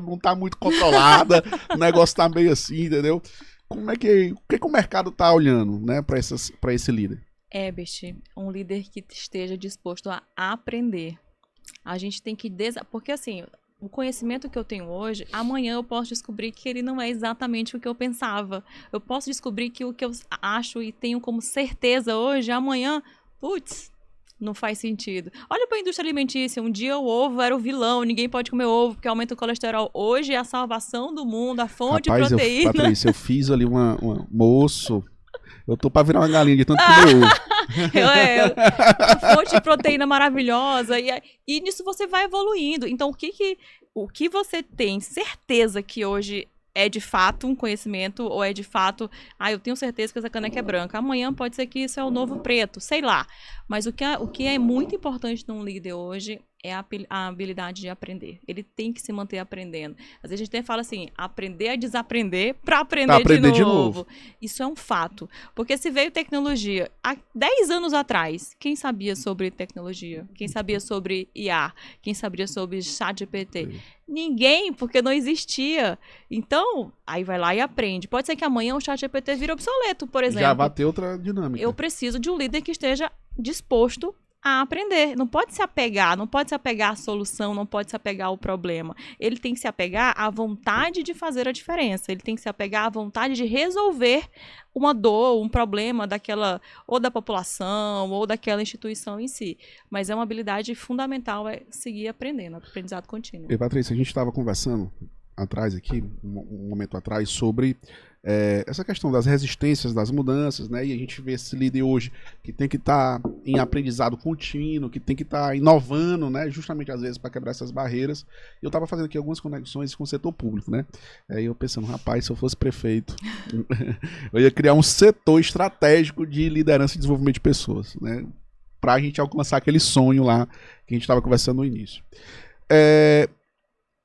não tá muito controlada, o negócio tá meio assim, entendeu? O que o mercado está olhando, né, para esse líder? Beth, um líder que esteja disposto a aprender. A gente tem que... Porque, assim, o conhecimento que eu tenho hoje, amanhã eu posso descobrir que ele não é exatamente o que eu pensava. Eu posso descobrir que o que eu acho e tenho como certeza hoje, amanhã, não faz sentido. Olha para a indústria alimentícia. Um dia o ovo era o vilão, ninguém pode comer ovo porque aumenta o colesterol. Hoje é a salvação do mundo, a fonte de proteína. Patrícia, eu fiz ali moço, eu tô para virar uma galinha de tanto comer ovo. A fonte de proteína maravilhosa. E nisso você vai evoluindo. Então, o que você tem certeza que hoje é de fato um conhecimento, ou é de fato, eu tenho certeza que essa caneca é branca. Amanhã pode ser que isso é o novo preto, sei lá. Mas o que é muito importante num líder hoje é a habilidade de aprender. Ele tem que se manter aprendendo. Às vezes a gente até fala assim, aprender a desaprender para aprender de novo. Isso é um fato. Porque se veio tecnologia, há 10 anos atrás, quem sabia sobre tecnologia? Quem sabia sobre IA? Quem sabia sobre ChatGPT? Ninguém, porque não existia. Então, aí vai lá e aprende. Pode ser que amanhã o ChatGPT vire obsoleto, por exemplo. Já vai ter outra dinâmica. Eu preciso de um líder que esteja disposto a aprender. Não pode se apegar à solução, não pode se apegar ao problema. Ele tem que se apegar à vontade de fazer a diferença. Ele tem que se apegar à vontade de resolver uma dor, um problema ou da população, ou daquela instituição em si. Mas é uma habilidade fundamental, seguir aprendendo, aprendizado contínuo. E Patrícia, a gente estava conversando um momento atrás, sobre essa questão das resistências, das mudanças, né? E a gente vê esse líder hoje que tem que estar em aprendizado contínuo, que tem que estar inovando, né? Justamente às vezes para quebrar essas barreiras. Eu estava fazendo aqui algumas conexões com o setor público, né? Aí eu pensando, rapaz, se eu fosse prefeito, eu ia criar um setor estratégico de liderança e desenvolvimento de pessoas, né? Para a gente alcançar aquele sonho lá que a gente estava conversando no início.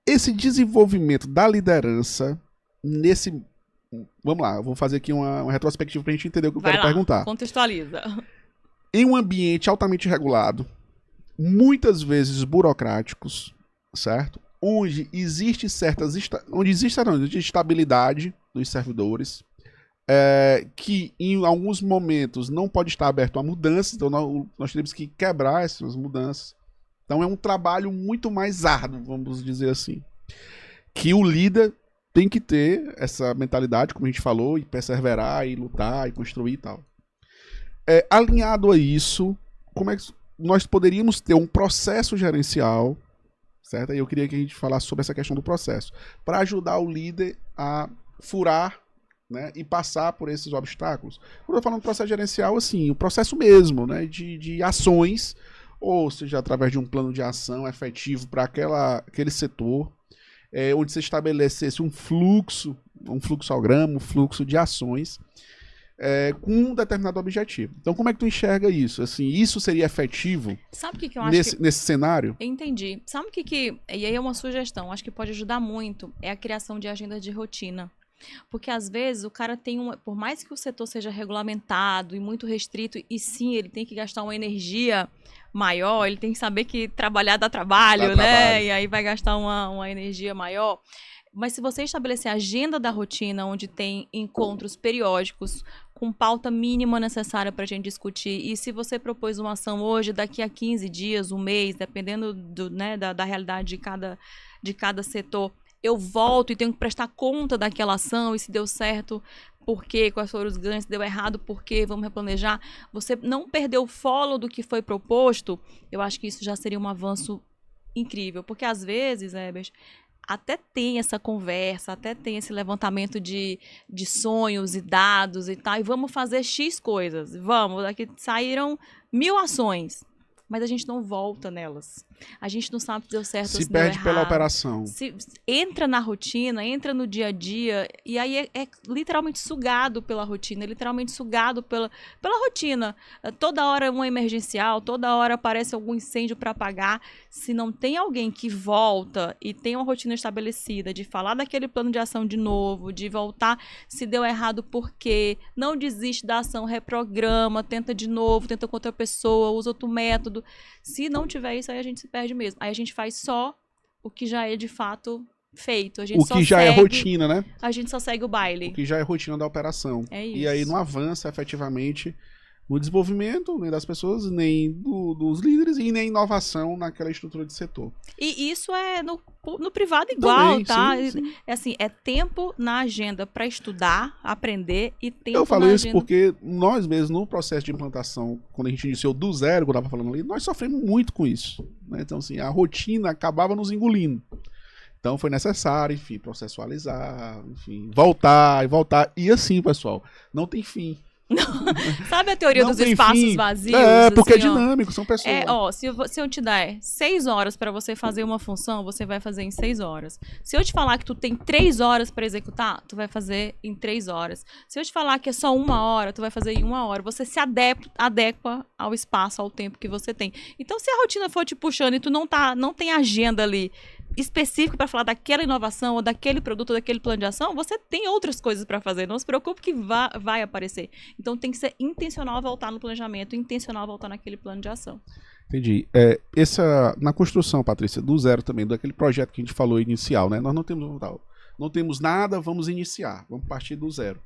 Esse desenvolvimento da liderança nesse... Vamos lá, eu vou fazer aqui uma retrospectiva para a gente entender o que eu quero perguntar. Contextualiza. Em um ambiente altamente regulado, muitas vezes burocráticos, certo? Onde existe estabilidade dos servidores, que em alguns momentos não pode estar aberto a mudanças, então nós temos que quebrar essas mudanças. Então é um trabalho muito mais árduo, vamos dizer assim. Que o líder tem que ter essa mentalidade, como a gente falou, e perseverar, e lutar, e construir e tal. Alinhado a isso, como é que nós poderíamos ter um processo gerencial, certo? E eu queria que a gente falasse sobre essa questão do processo, para ajudar o líder a furar, né, e passar por esses obstáculos. Quando eu estou falando de processo gerencial, assim, o processo mesmo, né, de ações, ou seja, através de um plano de ação efetivo para aquele setor, onde você estabelecesse um fluxograma, um fluxo de ações com um determinado objetivo. Então, como é que tu enxerga isso? Assim, isso seria efetivo? Sabe o que eu acho nesse cenário? Entendi. Sabe o que... E aí é uma sugestão, acho que pode ajudar muito, é a criação de agenda de rotina. Porque, às vezes, o cara tem por mais que o setor seja regulamentado e muito restrito, e sim, ele tem que gastar uma energia maior, ele tem que saber que trabalhar dá trabalho, né? E aí vai gastar uma energia maior. Mas se você estabelecer a agenda da rotina, onde tem encontros periódicos, com pauta mínima necessária para a gente discutir, e se você propôs uma ação hoje, daqui a 15 dias, um mês, dependendo da realidade de cada setor, eu volto e tenho que prestar conta daquela ação, e se deu certo, por quê, quais foram os ganhos, se deu errado, por quê, vamos replanejar. Você não perdeu o follow do que foi proposto, eu acho que isso já seria um avanço incrível, porque às vezes, Herbert, até tem essa conversa, até tem esse levantamento de sonhos e dados e tal, e vamos fazer X coisas, vamos, daqui saíram 1000 ações, mas a gente não volta nelas. A gente não sabe se deu certo ou se deu errado. Se perde pela operação. Entra na rotina, entra no dia a dia, e aí é literalmente sugado pela rotina, literalmente sugado pela rotina. Toda hora uma emergencial, toda hora aparece algum incêndio para apagar. Se não tem alguém que volta e tem uma rotina estabelecida, de falar daquele plano de ação de novo, de voltar, se deu errado por quê, não desiste da ação, reprograma, tenta de novo, tenta com outra pessoa, usa outro método. Se não tiver isso, aí a gente se perde mesmo. Aí a gente faz só o que já é de fato feito. O que já é rotina, né? A gente só segue o baile. O que já é rotina da operação. É isso. E aí não avança efetivamente no desenvolvimento nem das pessoas, nem dos líderes e nem inovação naquela estrutura de setor. E isso é no privado igual, também, tá? Sim. É assim, é tempo na agenda para estudar, aprender e tempo Eu falo na isso agenda... porque nós mesmos, no processo de implantação, quando a gente iniciou do zero, quando eu estava falando ali, nós sofremos muito com isso. Né? Então, assim, a rotina acabava nos engolindo. Então, foi necessário, enfim, processualizar, enfim, voltar e voltar. E assim, pessoal, não tem fim. Sabe a teoria dos espaços vazios? Porque assim, é dinâmico, são pessoas. Se eu te der 6 horas para você fazer uma função, você vai fazer em 6 horas. Se eu te falar que tu tem 3 horas para executar, tu vai fazer em 3 horas. Se eu te falar que é só 1 hora, tu vai fazer em 1 hora. Você se adequa ao espaço, ao tempo que você tem. Então, se a rotina for te puxando e tu não tem agenda ali específico para falar daquela inovação ou daquele produto ou daquele plano de ação, você tem outras coisas para fazer. Não se preocupe que vai aparecer. Então tem que ser intencional voltar no planejamento, intencional voltar naquele plano de ação. Entendi. Na construção, Patrícia, do zero também, daquele projeto que a gente falou inicial, né? Nós não temos nada, vamos iniciar, vamos partir do zero.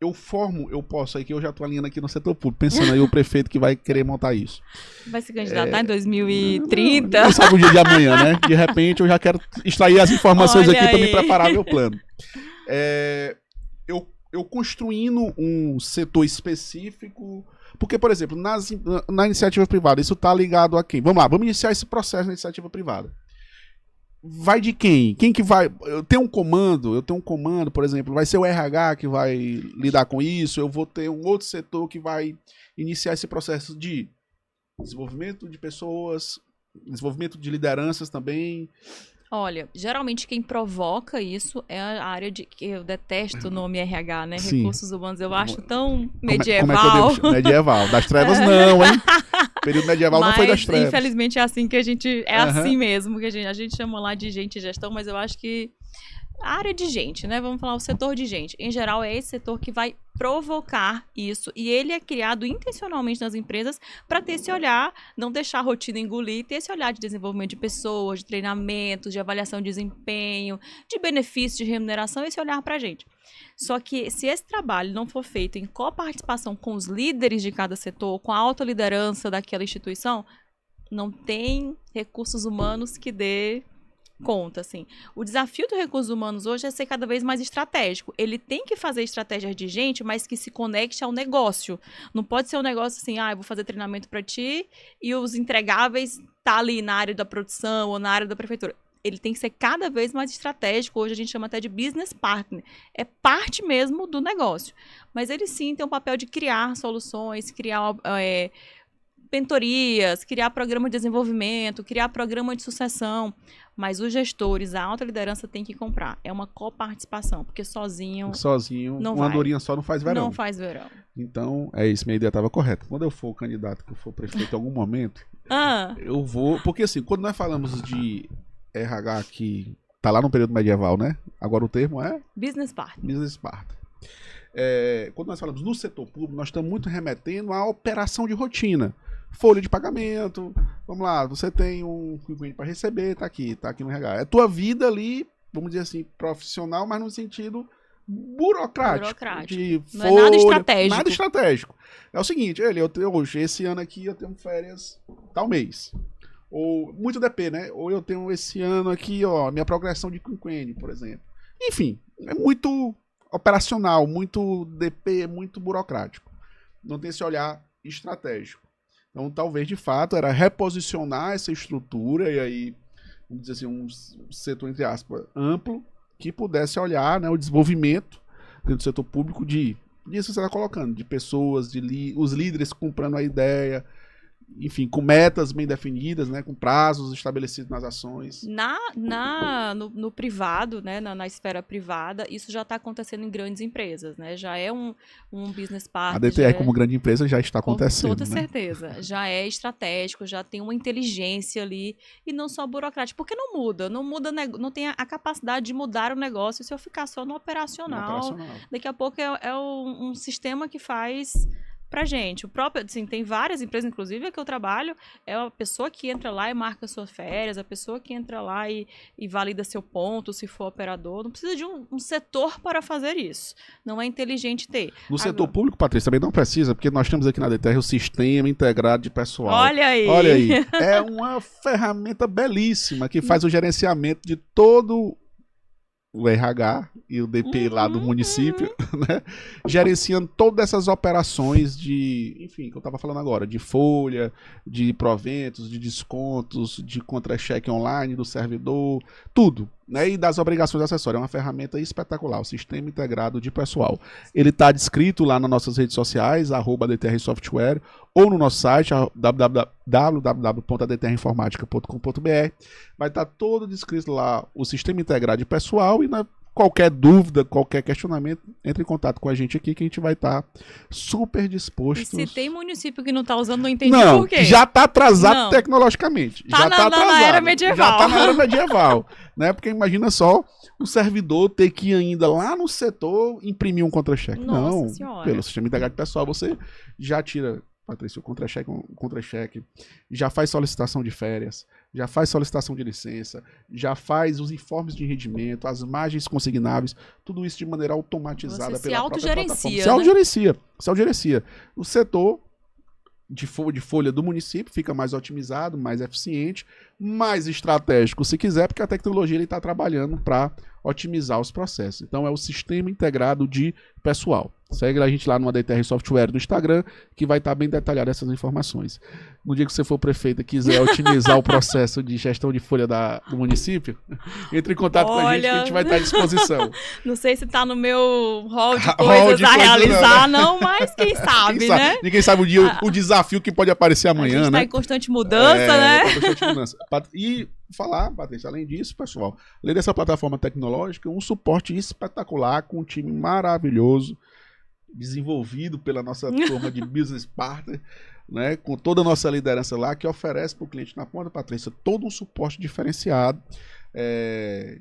Eu posso aí, que eu já estou alinhando aqui no setor público, pensando aí o prefeito que vai querer montar isso. Vai se candidatar em 2030? Não sabe o dia de amanhã, né? De repente eu já quero extrair as informações aqui para me preparar meu plano. Eu construindo um setor específico, porque, por exemplo, na iniciativa privada, isso está ligado a quem? Vamos lá, vamos iniciar esse processo na iniciativa privada. Vai de quem? Quem que vai... Eu tenho um comando, por exemplo, vai ser o RH que vai lidar com isso, eu vou ter um outro setor que vai iniciar esse processo de desenvolvimento de pessoas, desenvolvimento de lideranças também. Olha, geralmente quem provoca isso é a área de... Eu detesto o nome RH, né? Sim. Recursos humanos, eu acho tão Como medieval. é que eu devo... Medieval. Das trevas não, hein? O período medieval não foi das trevas. Infelizmente é assim que a gente... É assim mesmo, que a gente chama lá de gente e gestão, mas eu acho que a área de gente, né? Vamos falar o setor de gente. Em geral, é esse setor que vai provocar isso. E ele é criado intencionalmente nas empresas para ter esse olhar, não deixar a rotina engolir, ter esse olhar de desenvolvimento de pessoas, de treinamento, de avaliação de desempenho, de benefício, de remuneração, esse olhar para a gente. Só que se esse trabalho não for feito em coparticipação com os líderes de cada setor, com a alta liderança daquela instituição, não tem recursos humanos que dê conta, assim. O desafio do recursos humanos hoje é ser cada vez mais estratégico. Ele tem que fazer estratégias de gente, mas que se conecte ao negócio. Não pode ser um negócio assim, eu vou fazer treinamento para ti e os entregáveis tá ali na área da produção ou na área da prefeitura. Ele tem que ser cada vez mais estratégico. Hoje a gente chama até de business partner. É parte mesmo do negócio. Mas ele sim tem um papel de criar soluções, criar mentorias, criar programa de desenvolvimento, criar programa de sucessão, mas os gestores, a alta liderança tem que comprar. É uma coparticipação, porque sozinho não uma vai. andorinha só não faz verão. Não faz verão. Então, é isso, minha ideia estava correta. Quando eu for candidato, que eu for prefeito em algum momento, eu vou... Porque assim, quando nós falamos de RH que tá lá no período medieval, né? Agora o termo é... Business partner. Business partner. Quando nós falamos no setor público, nós estamos muito remetendo à operação de rotina. Folha de pagamento, vamos lá, você tem um cliente para receber, tá aqui no RH. É tua vida ali, vamos dizer assim, profissional, mas no sentido burocrático. De não folha, é nada estratégico. Nada estratégico. É o seguinte, hoje, esse ano aqui, eu tenho férias tal mês. Ou, muito DP, né? Ou eu tenho esse ano aqui, minha progressão de quinquênio, por exemplo. Enfim, é muito operacional, muito DP, muito burocrático. Não tem esse olhar estratégico. Então, talvez, de fato, era reposicionar essa estrutura e aí, vamos dizer assim, um setor, entre aspas, amplo, que pudesse olhar, né, o desenvolvimento dentro do setor público disso que você está colocando, de pessoas, os líderes comprando a ideia, enfim, com metas bem definidas, né, com prazos estabelecidos nas ações. No privado, né, na esfera privada, isso já está acontecendo em grandes empresas, né? Já é um business partner. A DTR, como grande empresa, já está acontecendo. Com toda né? certeza. Já é estratégico, já tem uma inteligência ali, e não só burocrático. Porque não muda, não tem a capacidade de mudar o negócio se eu ficar só no operacional. Daqui a pouco é um sistema que faz... pra gente. O próprio, assim, tem várias empresas, inclusive, que eu trabalho, é a pessoa que entra lá e marca suas férias, a pessoa que entra lá e valida seu ponto, se for operador. Não precisa de um setor para fazer isso. Não é inteligente ter. No setor público, Patrícia, também não precisa, porque nós temos aqui na DTR o Sistema Integrado de Pessoal. Olha aí! Olha aí. É uma ferramenta belíssima que faz o gerenciamento de todo o RH e o DP lá do município, né? Gerenciando todas essas operações enfim, que eu estava falando agora, de folha, de proventos, de descontos, de contra-cheque online do servidor, tudo, né? E das obrigações acessórias. É uma ferramenta espetacular, o Sistema Integrado de Pessoal. Ele está descrito lá nas nossas redes sociais, @DTR Software, ou no nosso site, www.adtrinformatica.com.br. Vai estar todo descrito lá o Sistema Integrado de Pessoal e qualquer dúvida, qualquer questionamento, entre em contato com a gente aqui que a gente vai estar super disposto. E se tem município que não está usando, não entendi por quê. Já está atrasado tecnologicamente. Já está atrasado. Na era medieval. Já está na era medieval. Né? Porque imagina só o servidor ter que ir ainda lá no setor imprimir um contra-cheque. Não, senhora. Pelo Sistema Integrado de Pessoal você já tira, Patrícia, o contra-cheque, já faz solicitação de férias, já faz solicitação de licença, já faz os informes de rendimento, as margens consignáveis, tudo isso de maneira automatizada pela própria plataforma. Se autogerencia. O setor de folha do município fica mais otimizado, mais eficiente, mais estratégico, se quiser, porque a tecnologia está trabalhando para otimizar os processos. Então é o Sistema Integrado de Pessoal. Segue a gente lá no ADTR Software no Instagram, que vai estar bem detalhado essas informações. No dia que você for prefeito e quiser otimizar o processo de gestão de folha do município, entre em contato com a gente, que a gente vai estar à disposição. Não sei se está no meu hall de coisas a realizar, não, mas quem sabe, né? Ninguém sabe o desafio que pode aparecer amanhã, a gente né? está em constante mudança, né? Constante mudança. E falar, Patrícia, além disso, pessoal, além dessa plataforma tecnológica, um suporte espetacular com um time maravilhoso, desenvolvido pela nossa turma de business partner, né, com toda a nossa liderança lá, que oferece para o cliente na ponta, Patrícia, todo um suporte diferenciado.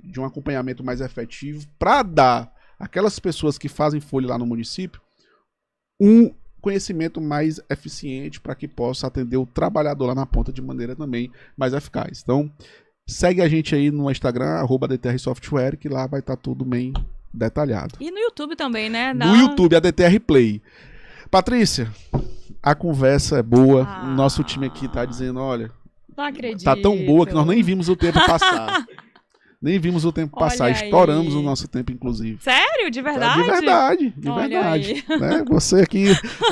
de um acompanhamento mais efetivo para dar àquelas pessoas que fazem folha lá no município um conhecimento mais eficiente para que possa atender o trabalhador lá na ponta de maneira também mais eficaz. Então, segue a gente aí no Instagram, @DTR Software, que lá vai estar tudo bem detalhado. E no YouTube também, né? No YouTube, a DTR Play. Patrícia, a conversa é boa. O nosso time aqui tá dizendo, olha, não acredito. Tá tão boa que nós nem vimos o tempo passar. Nem vimos o tempo passar. Olha Estouramos aí. o nosso tempo, inclusive. Sério? De verdade? De Olha verdade. Né? Você aqui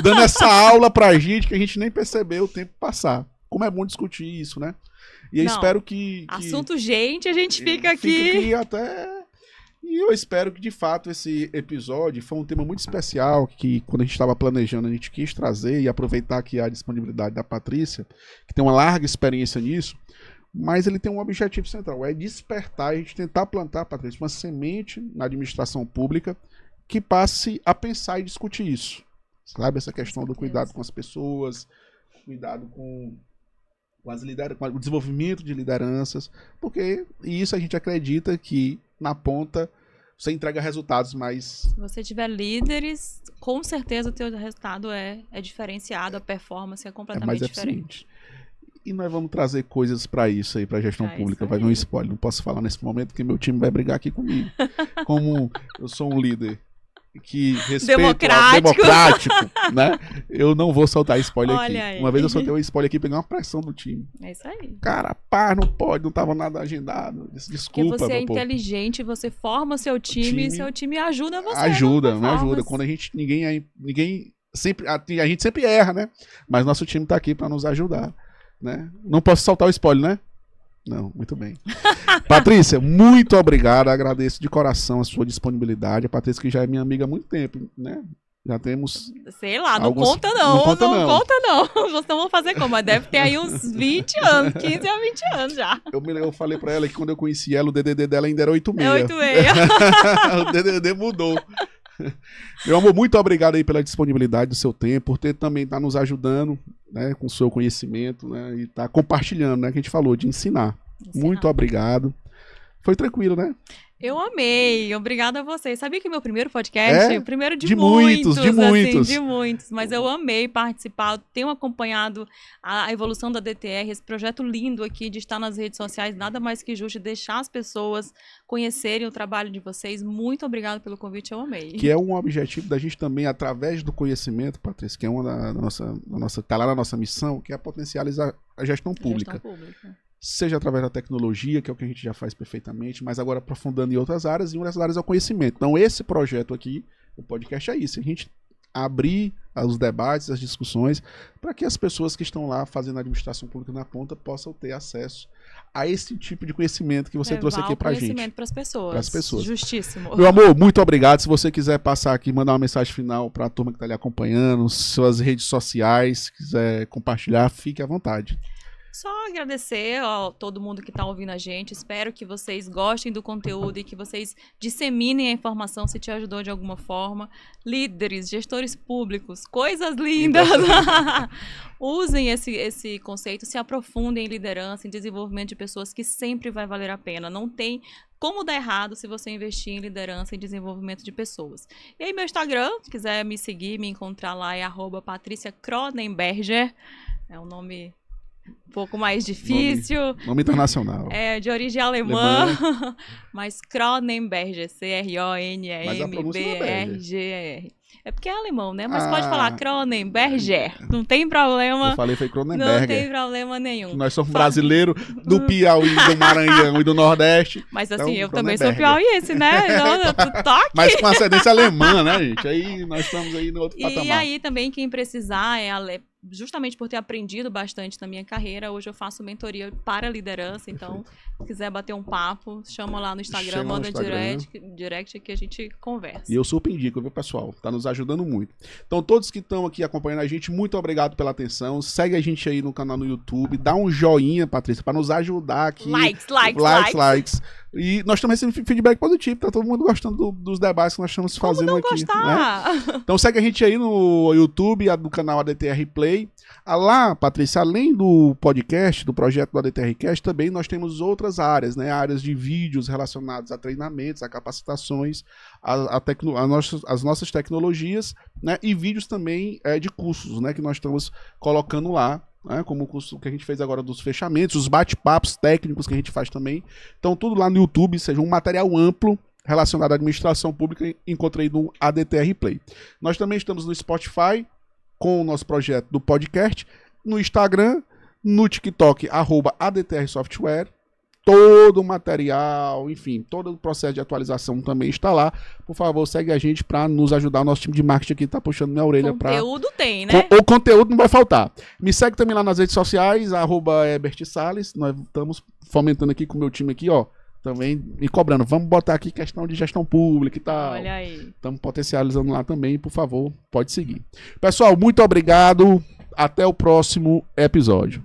dando essa aula pra gente que a gente nem percebeu o tempo passar. Como é bom discutir isso, né? E eu espero que... Assunto gente, a gente fica aqui até... E eu espero que, de fato, esse episódio foi um tema muito especial que, quando a gente estava planejando, a gente quis trazer e aproveitar aqui a disponibilidade da Patrícia, que tem uma larga experiência nisso, mas ele tem um objetivo central, é despertar, a gente tentar plantar, Patrícia, uma semente na administração pública que passe a pensar e discutir isso. Sabe? Essa questão do cuidado com as pessoas, cuidado com o desenvolvimento de lideranças, porque isso a gente acredita que na ponta você entrega resultados mais... Se você tiver líderes, com certeza o teu resultado é diferenciado, a performance é completamente mais diferente. Eficiente. E nós vamos trazer coisas para isso aí, para gestão pública. Vai vir um spoiler, não posso falar nesse momento porque meu time vai brigar aqui comigo. Como eu sou um líder que respeito democrático, né? Eu não vou soltar spoiler aqui. Aí. Uma vez eu soltei um spoiler aqui e peguei uma pressão do time. É isso aí. Cara, pá, não pode, não tava nada agendado. Desculpa, porque você é meu povo. inteligente, você forma seu time e seu time ajuda você. Ajuda. Quando ninguém sempre, a gente sempre erra, né? Mas nosso time tá aqui para nos ajudar, né? Não posso soltar o spoiler, né? Não, muito bem. Patrícia, muito obrigado. Agradeço de coração a sua disponibilidade. A Patrícia, que já é minha amiga há muito tempo, né? Já temos... Sei lá, não conta não. Não conta não. Vocês vão fazer como? Mas deve ter aí uns 20 anos, 15 a 20 anos já. Eu falei pra ela que quando eu conheci ela, o DDD dela ainda era 86. É 86. O DDD mudou. Meu amor, muito obrigado aí pela disponibilidade do seu tempo, por ter também estar nos ajudando, né, com o seu conhecimento, né, e estar compartilhando, né, que a gente falou, de ensinar. Muito obrigado. Foi tranquilo, né? Eu amei, obrigada a vocês. Sabia que meu primeiro podcast, o primeiro de muitos. Assim, de muitos, mas eu amei participar, tenho acompanhado a evolução da DTR, esse projeto lindo aqui de estar nas redes sociais, nada mais que justo deixar as pessoas conhecerem o trabalho de vocês. Muito obrigada pelo convite, eu amei. Que é um objetivo da gente também, através do conhecimento, Patrícia, que é uma da nossa, tá lá na nossa missão, que é potencializar a gestão pública. Seja através da tecnologia, que é o que a gente já faz perfeitamente, mas agora aprofundando em outras áreas, e uma dessas áreas é o conhecimento. Então esse projeto aqui, o podcast é isso, a gente abrir os debates, as discussões, para que as pessoas que estão lá fazendo a administração pública na ponta possam ter acesso a esse tipo de conhecimento que você trouxe aqui pra gente. Conhecimento para as pessoas. Justíssimo. Meu amor, muito obrigado. Se você quiser passar aqui, mandar uma mensagem final para a turma que está ali acompanhando, suas redes sociais, quiser compartilhar, fique à vontade. Só agradecer a todo mundo que está ouvindo a gente. Espero que vocês gostem do conteúdo e que vocês disseminem a informação se te ajudou de alguma forma. Líderes, gestores públicos, coisas lindas. Usem esse conceito, se aprofundem em liderança, em desenvolvimento de pessoas, que sempre vai valer a pena. Não tem como dar errado se você investir em liderança e desenvolvimento de pessoas. E aí meu Instagram, se quiser me seguir, me encontrar lá, é @PatriciaCronenberger. É um nome um pouco mais difícil. Nome internacional. É, de origem alemã. Mas Cronenberger, Cronenberger. É porque é alemão, né? Mas pode falar Cronenberger. Não tem problema. Eu falei foi Cronenberger. Não tem problema nenhum. Nós somos brasileiros do Piauí, do Maranhão e do Nordeste. Mas assim, então, eu também sou piauiense, né? Toque. Mas com ascendência alemã, né, gente? Aí nós estamos aí no outro patamar. E aí também quem precisar justamente por ter aprendido bastante na minha carreira, hoje eu faço mentoria para liderança, então se quiser bater um papo, chama lá no Instagram, manda direct que a gente conversa. E eu super indico, viu, pessoal? Tá nos ajudando muito. Então todos que estão aqui acompanhando a gente, muito obrigado pela atenção, segue a gente aí no canal no YouTube, dá um joinha, Patrícia, para nos ajudar aqui. Likes. E nós estamos recebendo feedback positivo, tá todo mundo gostando dos debates que nós estamos fazendo aqui. Né? Então segue a gente aí no YouTube, no canal ADTR Play. Lá, Patrícia, além do podcast, do projeto do ADTRcast, também nós temos outras áreas, né? Áreas de vídeos relacionados a treinamentos, a capacitações, as nossas tecnologias, né? E vídeos também de cursos, né? Que nós estamos colocando lá, né? Como o curso que a gente fez agora dos fechamentos, os bate-papos técnicos que a gente faz também. Então, tudo lá no YouTube, seja um material amplo relacionado à administração pública, encontrei no ADTR Play. Nós também estamos no Spotify, com o nosso projeto do podcast, no Instagram, no TikTok, @ADTR Software, todo o material, enfim, todo o processo de atualização também está lá. Por favor, segue a gente para nos ajudar. O nosso time de marketing aqui está puxando minha orelha para... Conteúdo tem, né? O conteúdo não vai faltar. Me segue também lá nas redes sociais, @Herbert Salles. Nós estamos fomentando aqui com o meu time aqui, ó, também me cobrando. Vamos botar aqui questão de gestão pública e tal. Olha aí. Estamos potencializando lá também, por favor, pode seguir. Pessoal, muito obrigado. Até o próximo episódio.